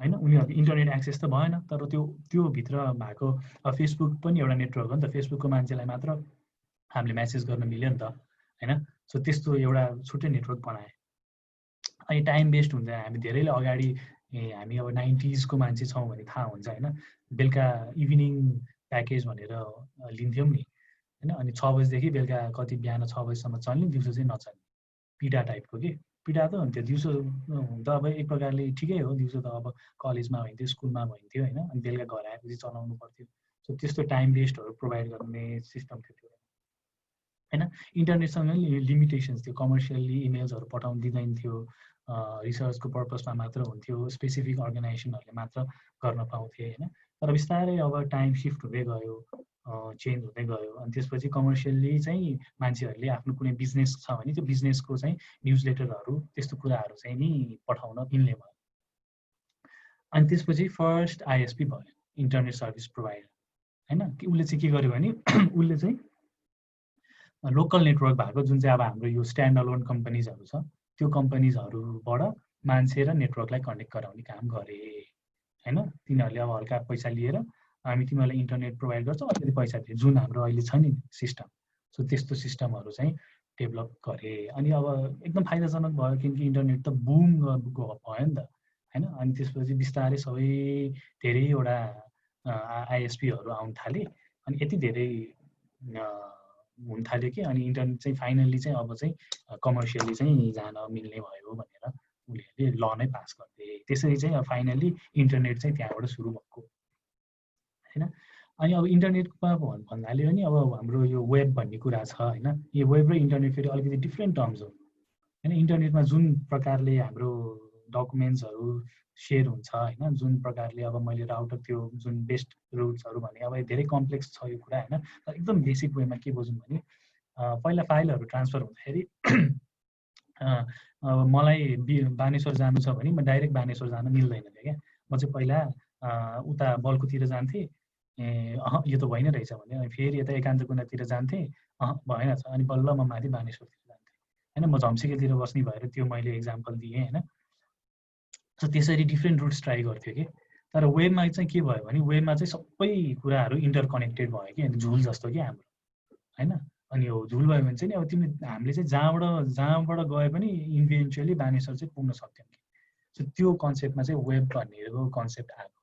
हैन। उनीहरूको इन्टरनेट एक्सेस त भएन, तर त्यो भित्र भएको फेसबुक पनि एउटा नेटवर्क हो नि त। फेसबुकको मान्छेलाई मात्र हामीले म्यासेज गर्न मिल्यो नि त हैन। सो त्यस्तो एउटा छुट्टै नेटवर्क बनाए। अनि टाइम वेस्ट हुन्छ। हामी धेरैले अगाडि हामी अब 90s को मान्छे छौँ भने थाहा हुन्छ हैन। बेलुका इभिनिङ प्याकेज भनेर लिन्थ्यौँ नि हैन। अनि 6 बजेदेखि बेलुका कति बिहान 6 बजेसम्म चल्ने, दिउँसो चाहिँ नचल्ने, पिडा टाइपको के। पिडा त हुन्थ्यो। दिउँसो त अब एक प्रकारले ठिकै हो, दिउँसो त अब कलेजमा भइन्थ्यो, स्कुलमा भइन्थ्यो हैन। अनि बेलुका घर आएपछि चलाउनु पर्थ्यो। सो त्यस्तो टाइम वेस्टहरू प्रोभाइड गर्ने सिस्टम थियो हैन। इन्टरनेटसँग लिमिटेसन्स थियो। कमर्सियल्ली इमेल्सहरू पठाउन दिँदैन थियो, रिसर्चको पर्पजमा मात्र हुन्थ्यो, स्पेसिफिक अर्गनाइजेसनहरूले मात्र गर्न पाउँथे हैन। तर बिस्तारै अब टाइम सिफ्ट हुँदै गयो, चेन्ज हुँदै गयो। अनि त्यसपछि कमर्सियल्ली चाहिँ मान्छेहरूले आफ्नो कुनै बिजनेस छ भने त्यो बिजनेसको चाहिँ न्युज लेटरहरू त्यस्तो कुराहरू चाहिँ नि पठाउन मिल्ने भयो। अनि त्यसपछि फर्स्ट ISP भयो, इन्टरनेट सर्भिस प्रोभाइडर हैन। उसले चाहिँ के गर्यो भने उसले चाहिँ लोकल नेटवर्क भएको जुन चाहिँ अब हाम्रो यो स्ट्यान्ड अलोन कम्पनीजहरू छ, त्यो कम्पनीजहरूबाट मान्छे र नेटवर्कलाई कनेक्ट गराउने काम गरे हैन। तिनीहरूले अब हल्का पैसा लिएर हामी तिमीहरूलाई इन्टरनेट प्रोभाइड गर्छौँ, अलिकति पैसा दियो, जुन हाम्रो अहिले छ नि सिस्टम। सो त्यस्तो सिस्टमहरू चाहिँ डेभलप गरे। अनि अब एकदम फाइदाजनक भयो, किनकि इन्टरनेट त बुम भयो नि त हैन। अनि त्यसपछि बिस्तारै सबै धेरैवटा ISPहरू आउन थाले। अनि यति धेरै हुन थाल्यो कि अनि इन्टरनेट चाहिँ फाइनल्ली चाहिँ अब चाहिँ कमर्सियल्ली चाहिँ जान मिल्ने भयो भनेर उनीहरूले ल नै पास गर्थे। त्यसरी चाहिँ अब फाइनल्ली इन्टरनेट चाहिँ त्यहाँबाट सुरु भएको हैन। अनि अब इन्टरनेटमा भन्नाले पनि अब हाम्रो यो वेब भन्ने कुरा छ हैन। यो वेब र इन्टरनेट फेरि अलिकति डिफ्रेन्ट टर्म्स हो हैन। इन्टरनेटमा जुन प्रकारले हाम्रो डकुमेन्ट्सहरू सेयर हुन्छ हैन, जुन प्रकारले अब मैले राउटर त्यो जुन बेस्ट रुट्सहरू भने अब धेरै कम्प्लेक्स छ यो कुरा हैन। तर एकदम बेसिक वेमा के बुझौँ भने पहिला फाइलहरू ट्रान्सफर हुँदाखेरि अब मलाई बानेश्वर जानु छ भने म डाइरेक्ट बानेश्वर जान मिल्दैन थियो क्या। म चाहिँ पहिला उता बल्कुतिर जान्थेँ, यो त भएन रहेछ भने अनि फेरि यता एकान्त कुनातिर जान्थेँ, भएन छ, अनि बल्ल म माथि बानेश्वरतिर जान्थेँ हैन। म झम्सिकेतिर बस्ने भएर त्यो मैले इक्जाम्पल दिएँ हैन। सो त्यसरी डिफ्रेन्ट रुट्स ट्राई गर्थ्यो कि। तर वेबमा चाहिँ के भयो भने वेबमा चाहिँ सबै कुराहरू इन्टरकनेक्टेड भयो कि, अनि झुल जस्तो कि हाम्रो हैन। अनि यो झुल भयो भने चाहिँ अब हामीले चाहिँ जहाँबाट गए पनि इभेन्चुअली बानेश्वर चाहिँ पुग्न सक्थ्यौँ कि। सो त्यो कन्सेप्टमा चाहिँ वेब भन्नेको कन्सेप्ट आएको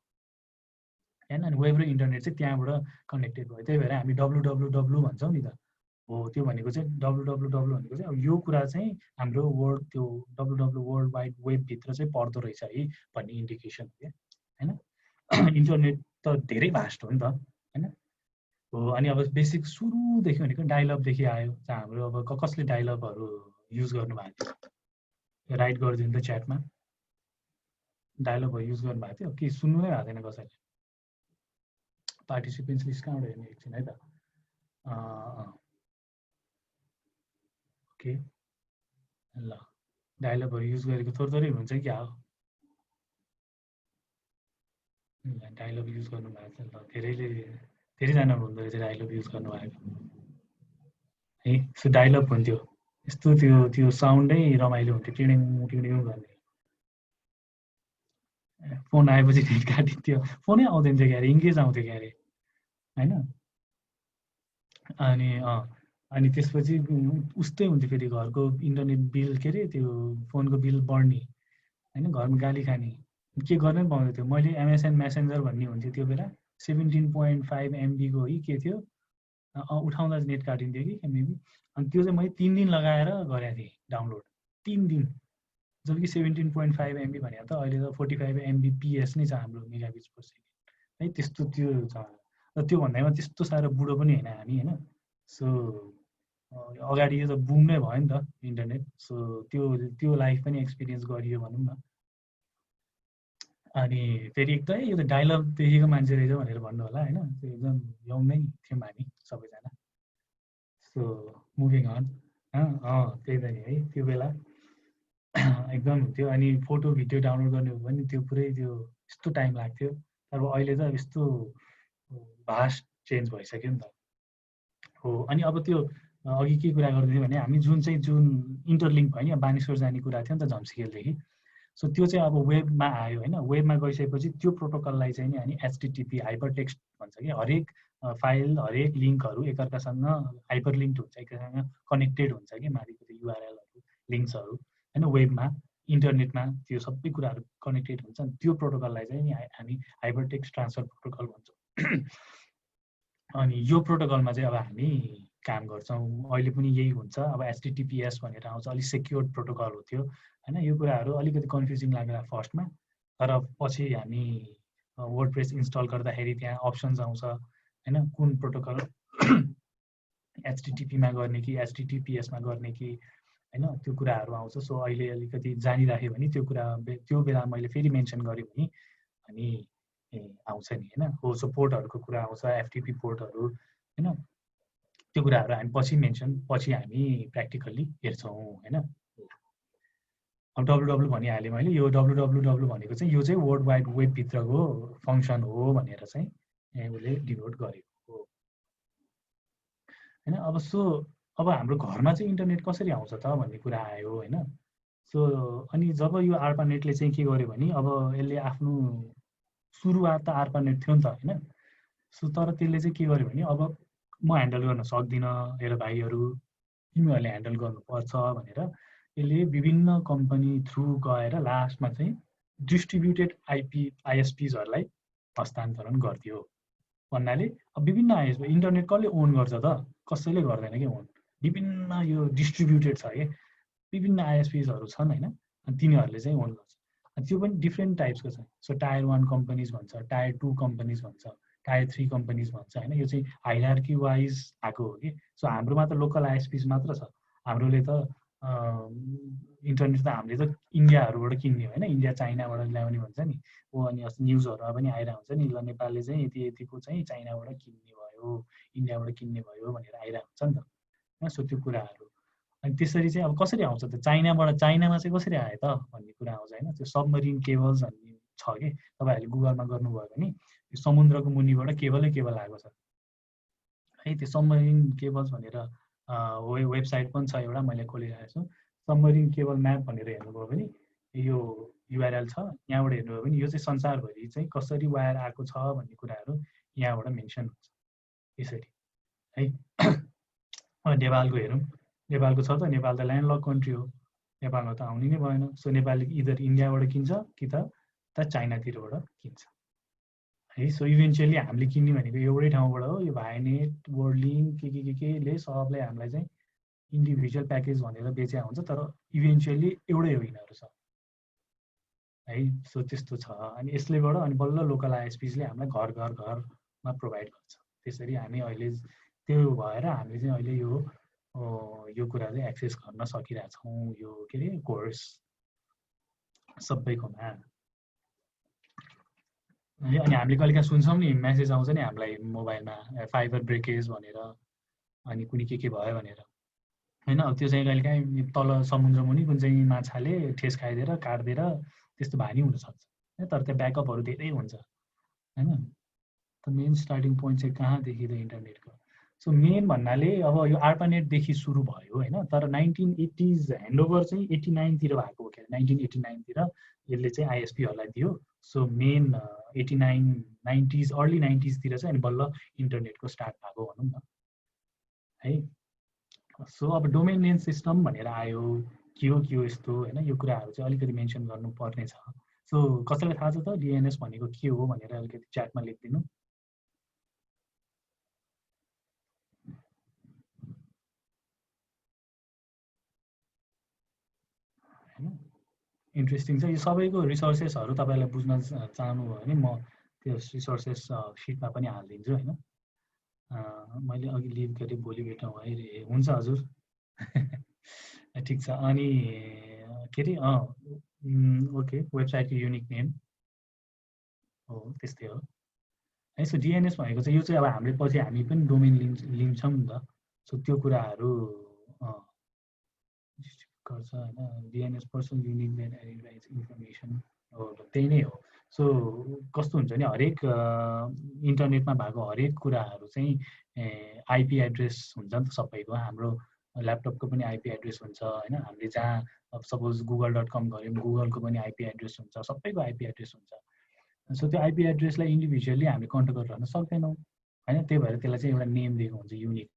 हैन। अनि वेब र इन्टरनेट चाहिँ त्यहाँबाट कनेक्टेड भयो। त्यही भएर हामी www भन्छौँ नि त, हो त्यो भनेको चाहिँ www भनेको चाहिँ अब यो कुरा चाहिँ हाम्रो वर्ल्ड त्यो www वर्ल्ड वाइड वेबभित्र चाहिँ पर्दो रहेछ है भन्ने इन्डिकेसन हो क्या हैन। इन्टरनेट त धेरै भास्ट हो नि त हैन। हो अनि अब बेसिक सुरुदेखि भनेको डायलअपदेखि आयो, जहाँ हाम्रो अब कसले डायलअपहरू युज गर्नुभएको थियो, राइट गरिदिनु त च्याटमा, डायलअपहरू युज गर्नुभएको थियो कि सुन्नु नै भएको थिएन कसैले। पार्टिसिपेन्ट्स लिस्ट कहाँबाट हेर्ने एकछिन है त। ओके ल, डायलअपहरू युज गरेको थोरै हुन्छ क्या हो। डायलअप युज गर्नुभएको छ ल, धेरैजना हुँदो रहेछ डायलअप युज गर्नुभएको है। सो डायलअप हुन्थ्यो यस्तो, त्यो साउन्डै रमाइलो हुन्थ्यो, टिडिङ टिडिङ गर्ने फोन आएपछि नेट काटिन्थ्यो, फोनै आउँदैन थियो क्यारे, इङ्गेज आउँथ्यो क्यारे होइन। अनि त्यसपछि उस्तै हुन्थ्यो फेरि घरको इन्टरनेट बिल, के अरे त्यो फोनको बिल बढ्ने होइन, घरमा गाली खाने, के गर्न पनि पाउँदैन थियो। मैले एमएसएन मेसेन्जर भन्ने हुन्थ्यो त्यो बेला, 17.5 MB को है के थियो, उठाउँदा नेट काटिन्थ्यो कि मेबी। अनि त्यो चाहिँ मैले 3 दिन लगाएर गरेको थिएँ डाउनलोड, 3 दिन, जबकि 17.5 MB भनेको त अहिले त 45 Mbps नै छ हाम्रो मेगाबिट्स पर सेकेन्ड है, त्यस्तो त्यो छ। र त्यो भन्दैमा त्यस्तो साह्रो बुढो पनि होइन हामी होइन। सो अगाडि यो त बुम नै भयो नि त इन्टरनेट। सो त्यो लाइफ पनि एक्सपिरियन्स गरियो भनौँ न। अनि फेरि एकदमै यो त डायलग देखेको मान्छे रहेछ भनेर भन्नु होला होइन, त्यो एकदम यङ नै थियौँ हामी सबैजना। सो मुभिङ अन, त्यही त नि है, त्यो बेला एकदम हुन्थ्यो। अनि फोटो भिडियो डाउनलोड गर्ने हो भने त्यो पुरै त्यो यस्तो टाइम लाग्थ्यो। तर अहिले त यस्तो भास्ट चेन्ज भइसक्यो नि त हो। अनि अब त्यो अघि के कुरा गर्दै थिएँ भने हामी जुन इन्टरलिङ्क भयो नि, बानेश्वर जाने कुरा थियो नि त झम्सिकेलदेखि। सो त्यो चाहिँ अब वेबमा आयो होइन। वेबमा गइसकेपछि त्यो प्रोटोकललाई चाहिँ नि हामी HTTP हाइपर टेक्स्ट भन्छ कि, हरेक फाइल हरेक लिङ्कहरू एकअर्कासँग हाइपर लिङ्क्ड हुन्छ, एकअर्कासँग कनेक्टेड हुन्छ कि, माथिको त्यो युआरएलहरू लिङ्क्सहरू होइन। वेबमा इन्टरनेटमा त्यो सबै कुराहरू कनेक्टेड हुन्छ। त्यो प्रोटोकललाई चाहिँ नि हामी हाइपर टेक्स्ट ट्रान्सफर प्रोटोकल भन्छौँ। अनि यो प्रोटोकलमा चाहिँ अब हामी काम गर्छौँ, अहिले पनि यही हुन्छ। अब HTTPS भनेर आउँछ, अलिक सेक्योर्ड प्रोटोकल हो त्यो होइन। यो कुराहरू अलिकति कन्फ्युजिङ लाग्ला फर्स्टमा, तर पछि हामी वर्डप्रेस इन्स्टल गर्दाखेरि त्यहाँ अप्सन्स आउँछ होइन, कुन प्रोटोकल HTTPमा गर्ने कि HTTPSमा गर्ने कि होइन, त्यो कुराहरू आउँछ। सो अहिले अलिकति जानिराख्यो भने त्यो बेला मैले फेरि मेन्सन गरेँ भने अनि आउँछ नि होइन। हो सो पोर्टहरूको कुरा आउँछ, FTP पोर्टहरू होइन, त्यो कुराहरू हामी पछि हामी प्र्याक्टिकल्ली हेर्छौँ होइन। अब WWW भनिहालेँ मैले, यो WWW भनेको चाहिँ यो चाहिँ वर्ल्ड वाइड वेबभित्रको फङ्सन हो भनेर चाहिँ उसले डिनोट गरेको हो होइन। अब हाम्रो घरमा चाहिँ इन्टरनेट कसरी आउँछ त भन्ने कुरा आयो होइन। सो अनि जब यो ARPANET-ले चाहिँ के गर्यो भने, अब यसले आफ्नो सुरुवात त ARPANET थियो नि त होइन। सो तर त्यसले चाहिँ के गर्यो भने, अब म ह्यान्डल गर्न सक्दिनँ, हेर भाइहरू तिमीहरूले ह्यान्डल गर्नुपर्छ भनेर यसले विभिन्न कम्पनी थ्रु गएर लास्टमा चाहिँ डिस्ट्रिब्युटेड ISPsहरूलाई हस्तान्तरण गरिदियो। भन्नाले अब विभिन्न ISP, इन्टरनेट कसले ओन गर्छ त, कसैले गर्दैन कि ओन, विभिन्न यो डिस्ट्रिब्युटेड छ कि, विभिन्न ISPsहरू छन् होइन, अनि तिनीहरूले चाहिँ ओन गर्छ। त्यो पनि डिफ्रेन्ट टाइप्सको छ। सो टायर 1 कम्पनीज भन्छ, टायर 2 कम्पनीज भन्छ, टायर 3 कम्पनीज भन्छ होइन। यो चाहिँ हाइरार्की वाइज आएको हो कि। सो हाम्रोमा त लोकल ISPs मात्र छ, हाम्रोले त इन्टरनेट त हामीले त इन्डियाहरूबाट किन्ने होइन, इन्डिया चाइनाबाट ल्याउने भन्छ नि हो। अनि अस्ति न्युजहरूमा पनि आइरहेको हुन्छ नि, ल नेपालले चाहिँ यतिको चाहिँ चाइनाबाट किन्ने भयो, इन्डियाबाट किन्ने भयो भनेर आइरहेको हुन्छ नि त होइन। सो त्यो कुराहरू अनि त्यसरी चाहिँ अब कसरी आउँछ त, चाइनामा चाहिँ कसरी आयो त भन्ने कुरा आउँछ होइन। त्यो सबमरिन केबल्स भन्ने छ कि, तपाईँहरूले गुगलमा गर्नुभयो भने त्यो समुद्रको मुनिबाट केबल आएको छ है। त्यो सबमरिन केबल्स भनेर वेबसाइट पनि छ एउटा, मैले खोलिरहेको छु। सबमरिन केबल म्याप भनेर हेर्नुभयो भने यो URL छ, यहाँबाट हेर्नुभयो भने यो चाहिँ संसारभरि चाहिँ कसरी वायर आएको छ भन्ने कुराहरू यहाँबाट मेन्सन हुन्छ यसरी है। नेपालको हेरौँ, नेपालको छ त, नेपाल त ल्यान्डलक कन्ट्री हो, नेपालमा त आउने नै भएन। सो नेपालले इदर इन्डियाबाट किन्छ कि त चाइनातिरबाट किन्छ है। सो इभेन्चुअली हामीले किन्ने भनेको एउटै ठाउँबाट हो, यो भाइनेट वर्ल्डलिङ्क केले सबलाई हामीलाई चाहिँ इन्डिभिजुअल प्याकेज भनेर बेच्या हुन्छ, तर इभेन्चुअली एउटै हो यिनीहरू सब है। सो त्यस्तो छ। अनि यसलेबाट अनि बल्ल लोकल ISPsले हामीलाई घरमा प्रोभाइड गर्छ। त्यसरी हामी अहिले त्यो भएर हामीले चाहिँ अहिले यो कुरा चाहिँ एक्सेस गर्न सकिरहेछौँ, यो के अरे कोर्स सबैकोमा है। अनि हामीले कहिलेकाहीँ सुन्छौँ नि, मेसेज आउँछ नि हामीलाई मोबाइलमा, फाइबर ब्रेकेज भनेर, अनि कुनै के भयो भनेर होइन। अब त्यो चाहिँ कहिलेकाहीँ तल समुद्रमुनि कुन चाहिँ माछाले ठेस खाइदिएर काट्दिएर त्यस्तो भानी हुनसक्छ होइन, तर त्यो ब्याकअपहरू धेरै हुन्छ होइन। त मेन स्टार्टिङ पोइन्ट चाहिँ कहाँदेखि त इन्टरनेटको। सो मेन भन्नाले अब यो ARPANET-देखि सुरु भयो होइन, तर 1980s ह्यान्डओभर चाहिँ 89तिर भएको हो क्या, 1989तिर यसले चाहिँ ISPहरूलाई दियो। So main 89 90s early 90s तिर चाहिँ अनि बल्ल इन्टरनेटको स्टार्ट भएको भनौँ न है। सो अब डोमेन नेम सिस्टम भनेर आयो, के हो यस्तो होइन, यो कुराहरू चाहिँ अलिकति मेन्सन गर्नुपर्ने छ। सो कसैलाई थाहा छ त डिएनएस भनेको के हो भनेर अलिकति च्याटमा लेखिदिनु। होइन इन्ट्रेस्टिङ छ यो सबैको रिसोर्सेसहरू तपाईँलाई बुझ्न चाहनुभयो भने म त्यो रिसोर्सेस सिटमा पनि हालिदिन्छु होइन। मैले अघि लिभ गरेँ, भोलि भेटौँ है। हुन्छ हजुर ठिक छ। अनि के अरे ओके वेबसाइटको युनिक नेम हो त्यस्तै हो है। सो डिएनएस भनेको चाहिँ यो चाहिँ अब हामीले पछि हामी पनि डोमेन लिन्छौँ नि त। सो त्यो कुराहरू गर्छ होइन। डिएनएस पर्सनल युनिक इन्फर्मेसन हो त्यही नै हो। सो कस्तो हुन्छ भने हरेक इन्टरनेटमा भएको हरेक कुराहरू चाहिँ आइपी एड्रेस हुन्छ नि त सबैको। हाम्रो ल्यापटपको पनि आइपी एड्रेस हुन्छ होइन। हामीले जहाँ अब सपोज google.com गऱ्यौँ गुगलको पनि आइपी एड्रेस हुन्छ, सबैको आइपी एड्रेस हुन्छ। सो त्यो आइपी एड्रेसलाई इन्डिभिजुअली हामीले कन्ट्रोल गरिरहन सक्दैनौँ होइन। त्यही भएर त्यसलाई चाहिँ एउटा नेम दिएको हुन्छ युनिक।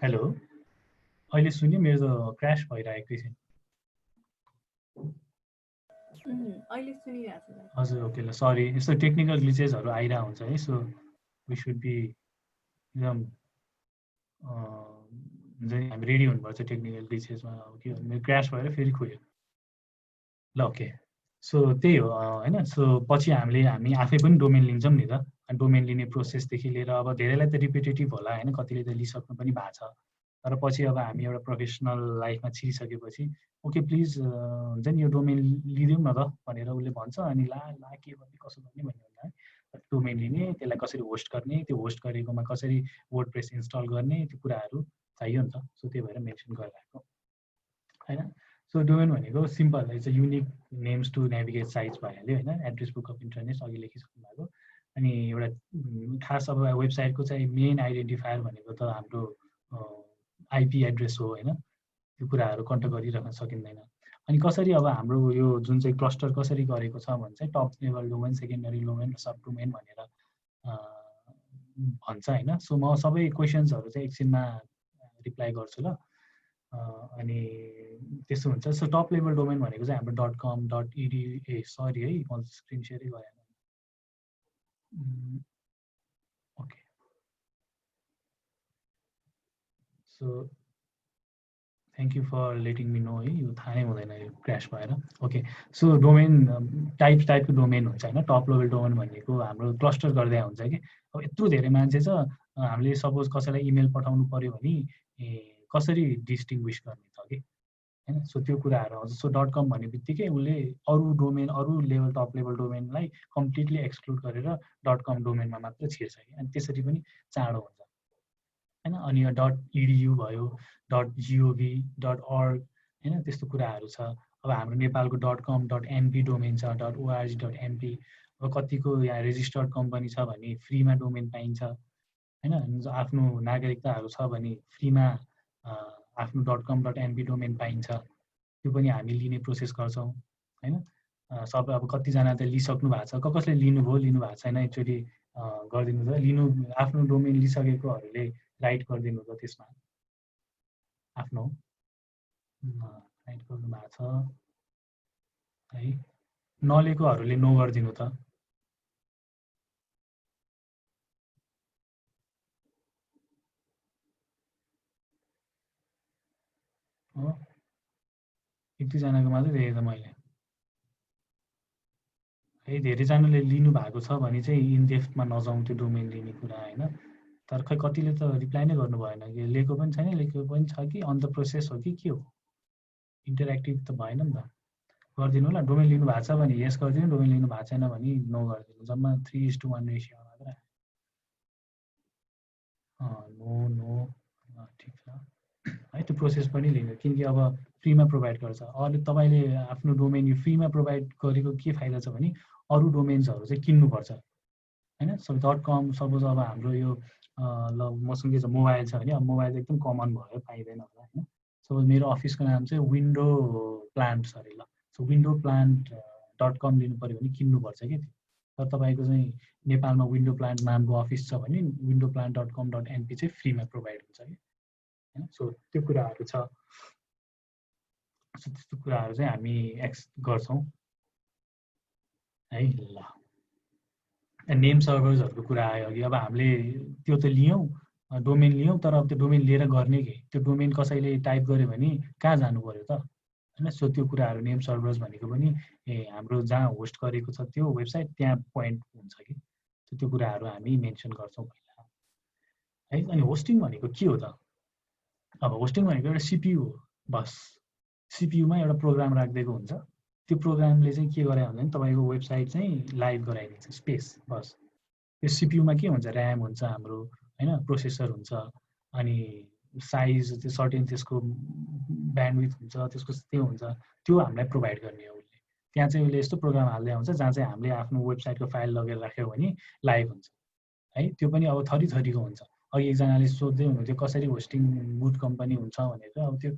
हेलो अहिले सुन्यो? मेरो त क्रास भइरहेको एकैछिन। अहिले सुनिरहेको छु हजुर ओके ल सरी, यस्तो टेक्निकल ग्लिचेसहरू आइरहेको हुन्छ है। सो वी सुड बी एकदम हुन्छ नि हामी रेडी हुनुपर्छ टेक्निकल ग्लिचेसमा। अब के भन्नु, मेरो क्रास भएर फेरि खुल्यो ल ओके। सो त्यही हो होइन। सो पछि हामी आफै पनि डोमेन लिन्छौँ नि त। डोमेन लिने प्रोसेसदेखि लिएर अब धेरैलाई त रिपिटेटिभ होला होइन, कतिले त लिइसक्नु पनि भएको छ। तर पछि अब हामी एउटा प्रोफेसनल लाइफमा छिरिसकेपछि ओके प्लिज हुन्छ नि यो डोमेन लिदिउँ न त भनेर उसले भन्छ। अनि ला के गर्ने कसो गर्ने भन्ने हुन्छ है। डोमेन लिने, त्यसलाई कसरी होस्ट गर्ने, त्यो होस्ट गरेकोमा कसरी वर्डप्रेस इन्स्टल गर्ने, त्यो कुराहरू चाहियो नि त। सो त्यही भएर मेन्सन गरिरहेको होइन। सो डोमेन भनेको simple it's a unique names to navigate sites भइहाल्यो होइन। एड्रेस बुक अफ इन्टरनेट अघि लेखिसक्नु भएको। अनि एउटा खास अब वेबसाइटको चाहिँ मेन आइडेन्टिफायर भनेको त हाम्रो आइपी एड्रेस हो होइन। त्यो कुराहरू कन्ट्रोल गरिराख्न सकिँदैन। अनि कसरी अब हाम्रो यो जुन चाहिँ क्लस्टर कसरी गरेको छ भने चाहिँ top level domain, secondary domain र सब डोमेन भनेर भन्छ होइन। सो म सबै क्वेसन्सहरू चाहिँ एकछिनमा रिप्लाई गर्छु ल। अनि त्यस्तो हुन्छ। सो टप लेभल डोमेन भनेको चाहिँ हाम्रो .com .edu सरी है म स्क्रिन सेयरै गरेन। Okay so thank you for letting me know है। यो थाहा नै हुँदैन यो क्रास भएर। ओके सो डोमेन टाइपको डोमेन हुन्छ होइन। टप लेभल डोमेन भनेको हाम्रो क्लस्टर गर्दै हुन्छ कि अब यत्रो धेरै मान्छे छ, हामीले सपोज कसैलाई इमेल पठाउनु पऱ्यो भने कसरी डिस्टिङ्ग्विस गर्ने छ कि होइन। सो त्यो कुराहरू आउँछ। सो .com भन्ने बित्तिकै उसले अरू डोमेन अरू लेभल टप लेभल डोमेनलाई कम्प्लिटली एक्सक्लुड गरेर .com डोमेनमा मात्र छिर्छ कि। अनि त्यसरी पनि चाँडो हुन्छ होइन। अनि यो .edu भयो, .gov, .org होइन, त्यस्तो कुराहरू छ। अब हाम्रो नेपालको .com .np डोमेन छ, .org.mp। अब कतिको यहाँ रेजिस्टर्ड कम्पनी छ भने फ्रीमा डोमेन पाइन्छ होइन। आफ्नो नागरिकताहरू छ भने फ्रीमा आफ्नो .com .np डोमेन पाइन्छ। त्यो पनि हामी लिने प्रोसेस गर्छौँ होइन। सब अब कतिजना त लिइसक्नु भएको छ, कसले लिनु भएको छैन एकचोटि गरिदिनु त। आफ्नो डोमेन लिइसकेकोहरूले राइट गरिदिनु त त्यसमा आफ्नो राइट गर्नु भएको छ है। नलिएकोहरूले नो गरिदिनु त। हो एक दुईजनाको मात्रै देखेँ त मैले है धेरैजनाले लिनु भएको छ भने चाहिँ इन डेप्थमा नजाउँ त्यो डोमेन लिने कुरा होइन। तर खै कतिले त रिप्लाई नै गर्नु भएन कि लिएको पनि छैन, लेखेको पनि छ कि अन द प्रोसेस हो कि के हो, इन्टरेक्टिभ त भएन नि त। गरिदिनु होला, डोमेन लिनु भएको छ भने यस गरिदिनु, डोमेन लिनु भएको छैन भने नो गरिदिनु, जम्मा 3:1 रेसियो मात्र। नो नो ठिक छ है, त्यो प्रोसेस पनि लिनु, किनकि अब फ्रीमा प्रोभाइड गर्छ। अहिले तपाईँले आफ्नो डोमेन यो फ्रीमा प्रोभाइड गरेको के फाइदा छ भने अरू डोमेन्सहरू चाहिँ किन्नुपर्छ होइन। .com सपोज अब हाम्रो यो ल मसँग के छ मोबाइल छ भने अब मोबाइल एकदम कमन भयो, पाइँदैन होला होइन। सपोज मेरो अफिसको नाम चाहिँ विन्डो प्लान्ट छ अरे ल, सो विन्डो प्लान्ट .com लिनु पऱ्यो भने किन्नुपर्छ कि। तर तपाईँको चाहिँ नेपालमा विन्डो प्लान्ट नामको अफिस छ भने विन्डो प्लान्ट .com.np चाहिँ फ्रीमा प्रोभाइड हुन्छ कि होइन। सो त्यो कुराहरू छ। सो त्यस्तो कुराहरू चाहिँ हामी गर्छौँ है। ल नेम सर्भर्सहरूको कुरा आयो अघि। अब हामीले त्यो त लियौँ, डोमेन लियौँ, तर अब त्यो डोमेन लिएर गर्ने के, त्यो डोमेन कसैले टाइप गर्यो भने कहाँ जानु पऱ्यो त होइन। सो त्यो कुराहरू नेम सर्भर्स भनेको पनि हाम्रो जहाँ होस्ट गरेको छ त्यो वेबसाइट त्यहाँ पोइन्ट हुन्छ कि। त्यो कुराहरू हामी मेन्सन गर्छौँ पहिला है। अनि होस्टिङ भनेको के हो त? अब होस्टिङ भनेको एउटा सिपियु हो, बस सिपियुमा एउटा प्रोग्राम राखिदिएको हुन्छ। त्यो प्रोग्रामले चाहिँ के गरायो भने तपाईँको वेबसाइट चाहिँ लाइभ गराइदिन्छ, स्पेस बस। त्यो सिपियुमा के हुन्छ, ऱ्याम हुन्छ हाम्रो होइन, प्रोसेसर हुन्छ, अनि साइज त्यो सर्टेन त्यसको ब्यान्डविड्थ हुन्छ, त्यसको त्यो हुन्छ, त्यो हामीलाई प्रोभाइड गर्ने हो उसले। त्यहाँ चाहिँ उसले यस्तो प्रोग्राम हाल्दै आउँछ जहाँ चाहिँ हामीले आफ्नो वेबसाइटको फाइल लगेर राख्यौँ भने लाइभ हुन्छ है। त्यो पनि अब थरीको हुन्छ। अघि एकजनाले सोध्दै हुनुहुन्थ्यो कसरी होस्टिङ गुड कम्पनी हुन्छ भनेर। अब त्यो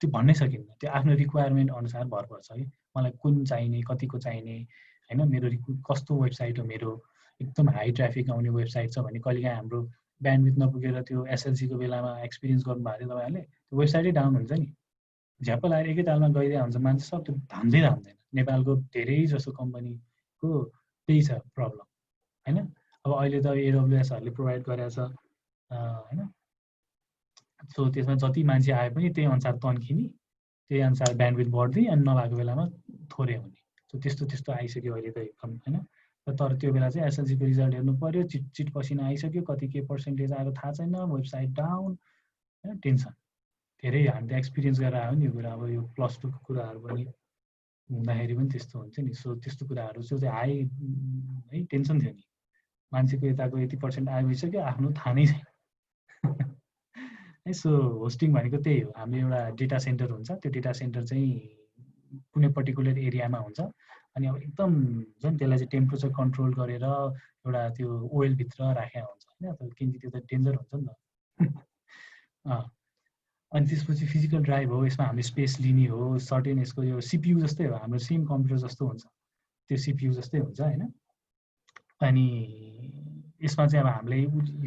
भन्नै सकिन्न, त्यो आफ्नो रिक्वायरमेन्ट अनुसार भर पर्छ कि मलाई कुन चाहिने, कतिको चाहिने होइन। मेरो कस्तो वेबसाइट हो, मेरो एकदम हाई ट्राफिक आउने वेबसाइट छ भने कहिलेकाहीँ हाम्रो ब्यान्डविड्थ नपुगेर त्यो एसएलसीको बेलामा एक्सपिरियन्स गर्नुभएको थियो तपाईँहरूले, त्यो वेबसाइटै डाउन हुन्छ नि, झ्याप्प लगाएर एकै तालमा गइदिया हुन्छ मान्छे सब, त्यो धान्दैन। नेपालको धेरै जसो कम्पनीको त्यही छ प्रब्लम होइन। अब अहिले त एडब्लुएसहरूले प्रोभाइड गरेको छ होइन। सो त्यसमा जति मान्छे आए पनि त्यही अनुसार तन्किने, त्यही अनुसार ब्यान्डविड्थ बढ्दै, अनि नभएको बेलामा थोरै हुने। सो त्यस्तो आइसक्यो अहिले त एकदम होइन। तर त्यो बेला चाहिँ एसएलसीको रिजल्ट हेर्नु पऱ्यो, चिट पसिना आइसक्यो, कति के पर्सेन्टेज आएको थाहा छैन, वेबसाइट डाउन होइन, टेन्सन। धेरै हामीले एक्सपिरियन्स गरेर आयो नि यो कुरा। अब यो +2 को कुराहरू पनि हुँदाखेरि पनि त्यस्तो हुन्छ नि। सो त्यस्तो कुराहरू चाहिँ हाई है, टेन्सन थियो नि। मान्छेको यताको यति पर्सेन्ट आइसक्यो, आफ्नो थाहा नै छैन है। सो होस्टिङ भनेको त्यही हो, हाम्रो एउटा डेटा सेन्टर हुन्छ। त्यो डेटा सेन्टर चाहिँ कुनै पर्टिकुलर एरियामा हुन्छ। अनि अब एकदम जुन त्यसलाई चाहिँ टेम्परेचर कन्ट्रोल गरेर एउटा त्यो ओइलभित्र राखेको हुन्छ होइन, किनकि त्यो त डेन्जर हुन्छ नि त। अनि त्यसपछि फिजिकल ड्राइभ हो, यसमा हामीले स्पेस लिने हो, सर्टेन यसको यो सिपियु जस्तै हो, हाम्रो सेम कम्प्युटर जस्तो हुन्छ, त्यो सिपियु जस्तै हुन्छ होइन। अनि यसमा चाहिँ अब हामीले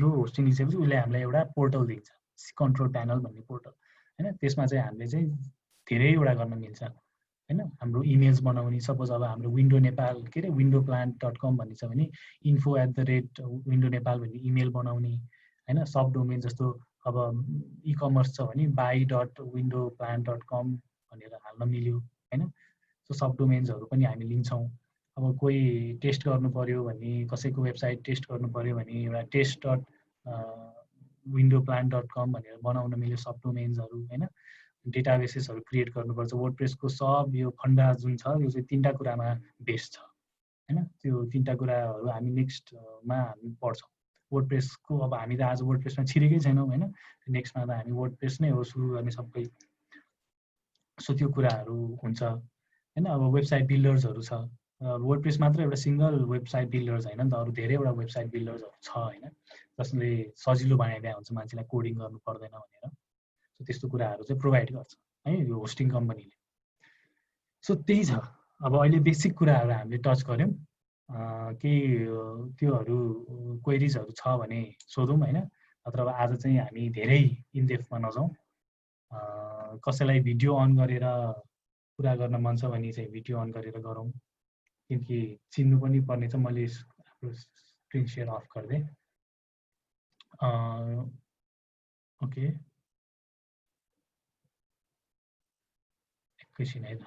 यो होस्टिङ लिएपछि उसले हामीलाई एउटा पोर्टल दिन्छ, कन्ट्रोल प्यानल भन्ने पोर्टल होइन। त्यसमा चाहिँ हामीले चाहिँ धेरैवटा गर्न मिल्छ होइन। हाम्रो इमेज बनाउने, सपोज अब हाम्रो विन्डो नेपाल के अरे विन्डो प्लान्ट .com भन्ने छ भने info@window.nepal भन्ने इमेल बनाउने होइन। सब डोमेन जस्तो अब इकमर्स छ भने buy.windowplan.com भनेर हाल्न मिल्यो होइन। सो सब डोमेन्सहरू पनि हामी लिन्छौँ। अब कोही टेस्ट गर्नु पऱ्यो भने, कसैको वेबसाइट टेस्ट गर्नु पऱ्यो भने एउटा test.windowplan.com भनेर बनाउन मिल्यो सब डोमेन्सहरू होइन। डेटाबेसेसहरू क्रिएट गर्नुपर्छ। वर्डप्रेसको सब यो फन्डा जुन छ यो चाहिँ 3टा कुरामा बेस्ड छ होइन। त्यो 3टा कुराहरू हामी नेक्स्टमा हामी पढ्छौँ। वर्डप्रेसको अब हामी त आज वर्डप्रेसमा छिरेकै छैनौँ होइन, नेक्स्टमा त हामी वर्डप्रेस नै हो सुरु गर्ने सबै। सो त्यो कुराहरू हुन्छ होइन। अब वेबसाइट बिल्डर्सहरू छ, वर्डप्रेस मात्र एउटा सिङ्गल वेबसाइट बिल्डर्स होइन नि त, अरू धेरैवटा वेबसाइट बिल्डर्सहरू छ होइन, जसले सजिलो बनाइदिएको हुन्छ मान्छेलाई कोडिङ गर्नु पर्दैन भनेर। सो त्यस्तो कुराहरू चाहिँ प्रोभाइड गर्छ है यो होस्टिङ कम्पनीले। सो त्यही छ। अब अहिले बेसिक कुराहरू हामीले टच गऱ्यौँ। केही त्योहरू क्वेरिजहरू छ भने सोधौँ होइन। नत्र अब आज चाहिँ हामी धेरै इनडेप्थमा नजाउँ। कसैलाई भिडियो अन गरेर कुरा गर्न मन छ भने चाहिँ भिडियो अन गरेर गरौँ, किनकि चिन्नु पनि पर्ने छ। मैले आफ्नो स्क्रिन सेयर अफ गरिदिएँ। ओके एकैछिन है त।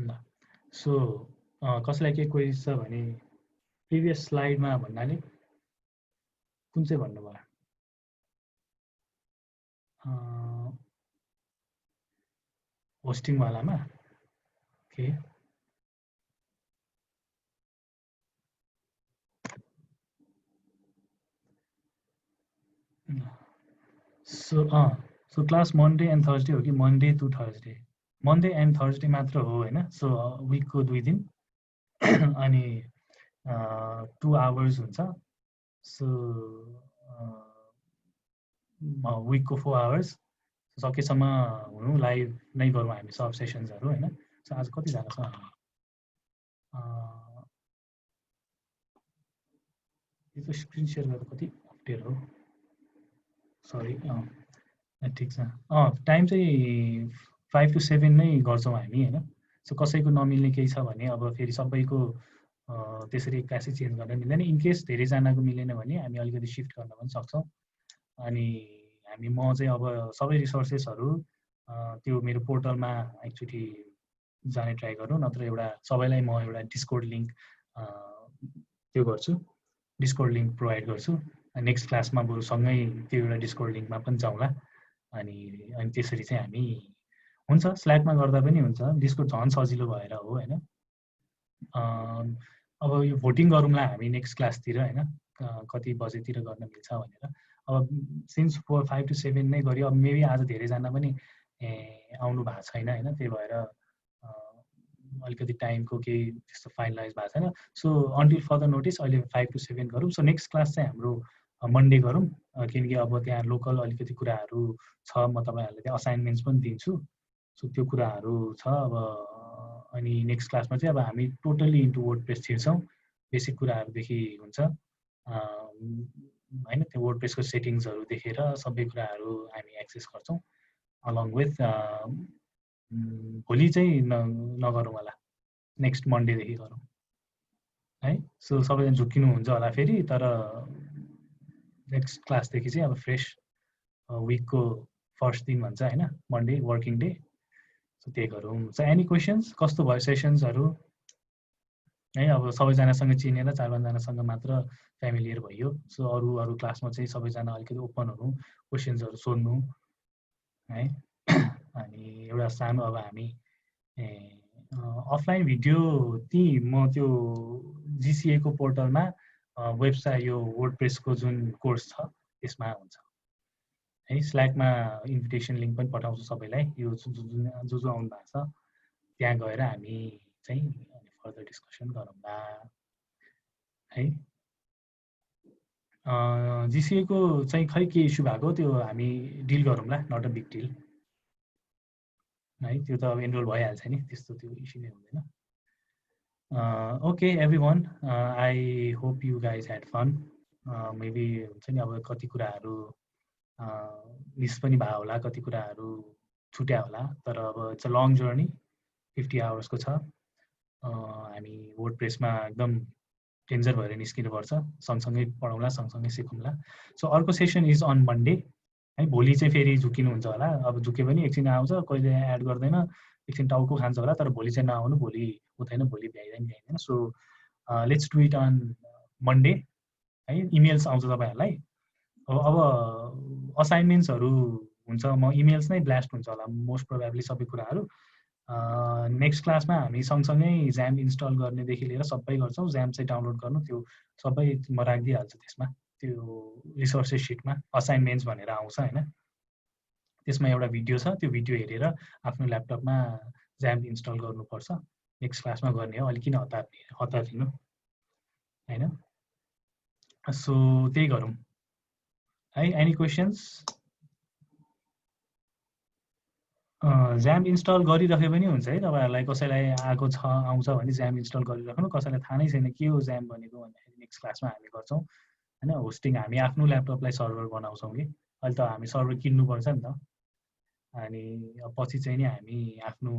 ल सो कसैलाई के क्वेरी छ भने प्रिभियस स्लाइडमा भन्नाले कुन चाहिँ भन्नुभयो होस्टिङवालामा okay so class Monday and Thursday हो कि Monday to Thursday Monday and Thursday मात्र हो होइन सो विकको 2 दिन अनि 2 आवर्स हुन्छ सो विकको 4 आवर्स सकेसम्म हुनु लाइभ नै गरौँ हामी सब सेसन्सहरू होइन सो आज कतिजना छ यो त स्क्रिन सेयर गर्दा कति अप्ठ्यारो हो सरी ठिक छ टाइम चाहिँ 5 to 7 नै गर्छौँ हामी होइन सो कसैको नमिल्ने केही छ भने अब फेरि सबैको त्यसरी एक्कासी चेन्ज गर्न मिल्दैन इनकेस धेरैजनाको मिलेन भने हामी अलिकति सिफ्ट गर्न पनि सक्छौँ अनि हामी म चाहिँ अब सबै रिसोर्सेसहरू त्यो मेरो पोर्टलमा एकचोटि जाने ट्राई गरौँ नत्र एउटा सबैलाई म एउटा डिस्कोर्ड लिङ्क त्यो गर्छु डिस्कोर्ड लिङ्क प्रोभाइड गर्छु नेक्स्ट क्लासमा बरु सँगै त्यो एउटा डिस्कोर्ड लिङ्कमा पनि जाउँला अनि त्यसरी चाहिँ हामी हुन्छ स्ल्याकमा गर्दा पनि हुन्छ डिस्कोर्ड झन् सजिलो भएर हो होइन अब यो भोटिङ गरौँला हामी नेक्स्ट क्लासतिर होइन कति बजेतिर गर्न मिल्छ भनेर अब सिन्स 5 to 7 नै गऱ्यो अब मेबी आज धेरैजना पनि आउनु भएको छैन होइन त्यही भएर अलिकति टाइमको केही त्यस्तो फाइनलाइज भएको छैन सो अन्टिल फर्दर नोटिस अहिले 5 to 7 गरौँ सो नेक्स्ट क्लास चाहिँ हाम्रो मन्डे गरौँ किनकि अब त्यहाँ लोकल अलिकति कुराहरू छ म तपाईँहरूलाई त्यहाँ असाइनमेन्ट्स पनि दिन्छु सो त्यो कुराहरू छ अब अनि नेक्स्ट क्लासमा चाहिँ अब हामी टोटल्ली इन्टु वर्डप्रेस छिर्छौँ बेसिक कुराहरूदेखि हुन्छ होइन त्यो वर्डप्रेसको सेटिङ्सहरू देखेर सबै कुराहरू हामी एक्सेस गर्छौँ अलङ विथ भोलि चाहिँ नगरौँ होला नेक्स्ट मन्डेदेखि गरौँ है सो सबैजना झुक्किनुहुन्छ होला फेरि तर नेक्स्ट क्लासदेखि चाहिँ अब फ्रेस विकको फर्स्ट दिन भन्छ होइन मन्डे वर्किङ डे सो त्यही गरौँ सो एनी क्वेसन्स कस्तो भयो सेसन्सहरू है अब सबैजनासँग चिनेर 4-5जनासँग मात्र फ्यामिलियर भयो सो अरू क्लासमा चाहिँ सबैजना अलिकति ओपन हुनु क्वेसन्सहरू सोध्नु है अनि एउटा सानो अब हामी अफलाइन भिडियो म त्यो जिसिएको पोर्टलमा वेबसाइट यो वर्डप्रेसको जुन कोर्स छ त्यसमा हुन्छ है स्ल्याकमा इन्भिटेसन लिङ्क पनि पठाउँछु सबैलाई यो जो आउनु भएको छ त्यहाँ गएर हामी चाहिँ फर्दर डिस्कसन गरौँला है जिसिएको चाहिँ खै के इस्यु भएको त्यो हामी डिल गरौँला नट अ बिग डिल है त्यो त अब एनरोल भइहाल्छ नि त्यस्तो त्यो इस्यु नै हुँदैन okay everyone I hope you guys had fun maybe हुन्छ नि अब कति कुराहरू मिस पनि भयो होला कति कुराहरू छुट्या होला तर अब इट्स अ लङ जर्नी 50 आवर्सको छ हामी वर्डप्रेसमा एकदम डेन्जर भएर निस्किनुपर्छ सँगसँगै पढौँला सँगसँगै सिकौँला सो अर्को सेसन इज अन मन्डे है भोलि चाहिँ फेरि झुकिनुहुन्छ होला अब झुके पनि एकछिन आउँछ कहिले एड गर्दैन एकछिन टाउको खान्छ होला तर भोलि चाहिँ नआउनु भोलि हुँदैन भोलि भ्याइँदैन so let's do it on Monday है इमेल्स आउँछ तपाईँहरूलाई अब असाइनमेन्ट्सहरू हुन्छ म इमेल्स नै ब्लास्ट हुन्छ होला मोस्ट प्रोबेबली सबै कुराहरू नेक्स्ट क्लासमा हामी सँगसँगै ज्याम इन्स्टल गर्नेदेखि लिएर सबै गर्छौँ ज्याम चाहिँ डाउनलोड गर्नु त्यो सबै म राखिदिइहाल्छु त्यसमा त्यो रिसोर्सेस सिटमा असाइनमेन्ट्स भनेर आउँछ होइन त्यसमा एउटा भिडियो छ त्यो भिडियो हेरेर आफ्नो ल्यापटपमा ज्याम इन्स्टल गर्नुपर्छ नेक्स्ट क्लासमा गर्ने हो अलिक किन हतारिनु होइन सो त्यही गरौँ है एनी क्वेसन्स ज्याम इन्स्टल गरिराखे पनि हुन्छ है तपाईँहरूलाई कसैलाई आएको छ आउँछ भने ज्याम इन्स्टल गरिराख्नु कसैलाई थाहा नै छैन के हो ज्याम भनेको भन्दाखेरि नेक्स्ट क्लासमा हामी गर्छौँ होइन होस्टिङ हामी आफ्नो ल्यापटपलाई सर्भर बनाउँछौँ कि अहिले त हामी सर्भर किन्नुपर्छ नि त अनि पछि चाहिँ नि हामी आफ्नो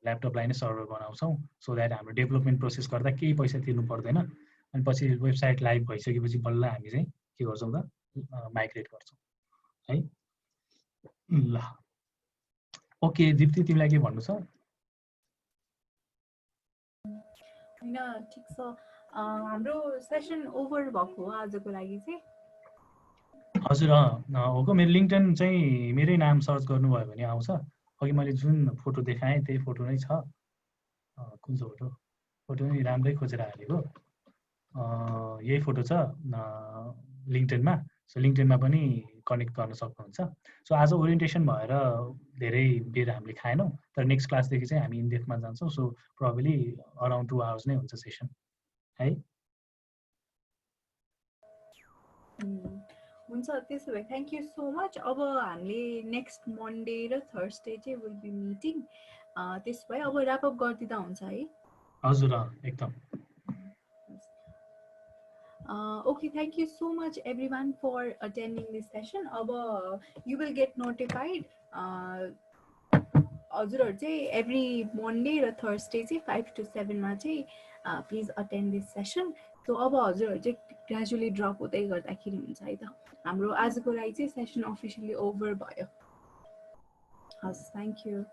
ल्यापटपलाई नै सर्भर बनाउँछौँ सो द्याट हाम्रो डेभलपमेन्ट प्रोसेस गर्दा केही पैसा तिर्नु पर्दैन अनि पछि वेबसाइट लाइभ भइसकेपछि बल्ल हामी चाहिँ के गर्छौँ त माइग्रेट गर्छौँ है ल ओके दिप्ती तिमीलाई के भन्नु छ हैन ठिक छ हाम्रो सेसन ओभर भएको हो आजको लागि चाहिँ हजुर हो को मेरो लिङ्क्डइन चाहिँ मेरै नाम सर्च गर्नुभयो भने आउँछ अघि मैले जुन फोटो देखाएँ त्यही फोटो नै छ कुन चाहिँ फोटो नि राम्रै खोजेर हालेको यही फोटो छ लिङ्क्डइनमा सो लिङ्क्डइनमा पनि कनेक्ट गर्न सक्नुहुन्छ सो आज ओरिएन्टेसन भएर धेरै बेर हामीले खाएनौँ तर नेक्स्ट क्लासदेखि चाहिँ हामी इनडेप्थमा जान्छौँ सो प्रोबेबली अराउन्ड 2 आवर्स नै हुन्छ सेसन है हुन्छ त्यसो भए थ्याङ्क यू सो मच अब हामीले नेक्स्ट मन्डे र थर्सडे चाहिँ विल बी मिटिङ त्यसो भए अब ऱ्यापअप गरिदिँदा हुन्छ है हजुर एकदम Okay, thank you so much everyone for attending this session. You will get notified हजुरहरु चाहिँ every Monday र Thursday चाहिँ 5 to 7 मा चाहिँ please attend this session. So अब हजुरहरु चाहिँ gradually drop हुँदै गर्दाखेरि हुन्छ है त हाम्रो आजको लागि चाहिँ session officially over भयो. हस्, thank you.